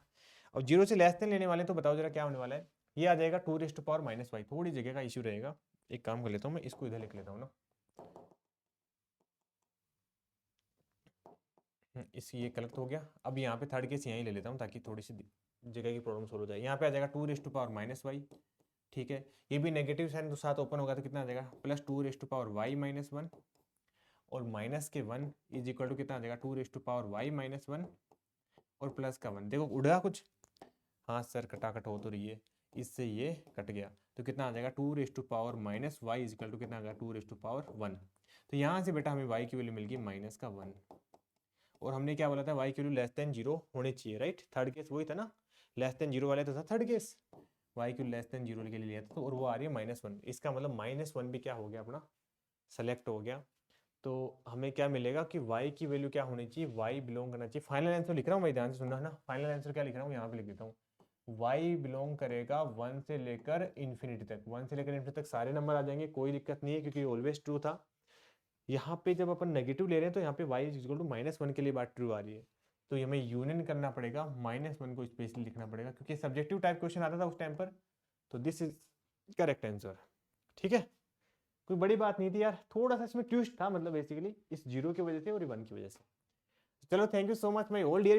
और 0 से लेस देन लेने वाले, तो बताओ जरा क्या होने वाला है, ये आ जाएगा 2 raise to power minus y, थोड़ी जगह का इश्यू रहेगा, एक काम कर लेता हूँ मैं, इसको इधर लिख लेता हूँ ना, इसी ये कलेक्ट हो गया। अब यहाँ पे थर्ड केस यहीं ले लेता हूँ ताकि थोड़ी सी जगह की प्रॉब्लम सोल्व हो जाए। यहाँ पे आ जाएगा 2⁻⁻y, ठीक है, ये भी नेगेटिव साइन तो साथ ओपन होगा तो कितना आ जाएगा प्लस 2⁻y-1 और माइनस के 1 इज इक्वल टू कितना आ जाएगा 2⁻y-1 और प्लस का 1। देखो उड़ा कुछ, हाँ सर कटाकट हो तो रही है, इससे ये कट गया तो कितना आ जाएगा 2⁻⁻y इज इक्वल टू कितना आ जाएगा 2⁻1। तो यहाँ से बेटा हमें y की वैल्यू मिल गई -1 और हमने क्या बोला था y की वैल्यू लेस देन 0 होनी चाहिए, राइट। थर्ड केस वही था ना, लेस देन 0 वाले तो था थर्ड केस, y की लेस देन 0 के लिए लिया था तो, और वो आ रही है -1। इसका मतलब -1 भी क्या हो गया अपना सेलेक्ट हो गया। तो हमें क्या मिलेगा कि y की वैल्यू क्या होनी चाहिए, y बिलोंग करना चाहिए, फाइनल आंसर लिख रहा हूँ मैं, ध्यान से सुनना है ना, फाइनल आंसर क्या लिख रहा हूँ यहाँ पे लिख देता हूँ, y बिलोंग करेगा 1 से लेकर इन्फिनिटी तक। 1 से लेकर इन्फिनिटी तक सारे नंबर आ जाएंगे, कोई दिक्कत नहीं है क्योंकि ऑलवेज ट्रू था। यहाँ पे जब अपन नेगेटिव ले रहे हैं तो यहाँ पे y इज इक्वल टू -1 के लिए बात ट्रू आ रही है, तो हमें यूनियन करना पड़ेगा, -1 को स्पेशली लिखना पड़ेगा क्योंकि सब्जेक्टिव टाइप क्वेश्चन आता था उस टाइम पर। तो दिस इज करेक्ट आंसर, ठीक है। कोई बड़ी बात नहीं थी यार, थोड़ा सा इसमें ट्विस्ट था, मतलब बेसिकली इस 0 की वजह से और 1 की वजह से। चलो thank you so much my all dear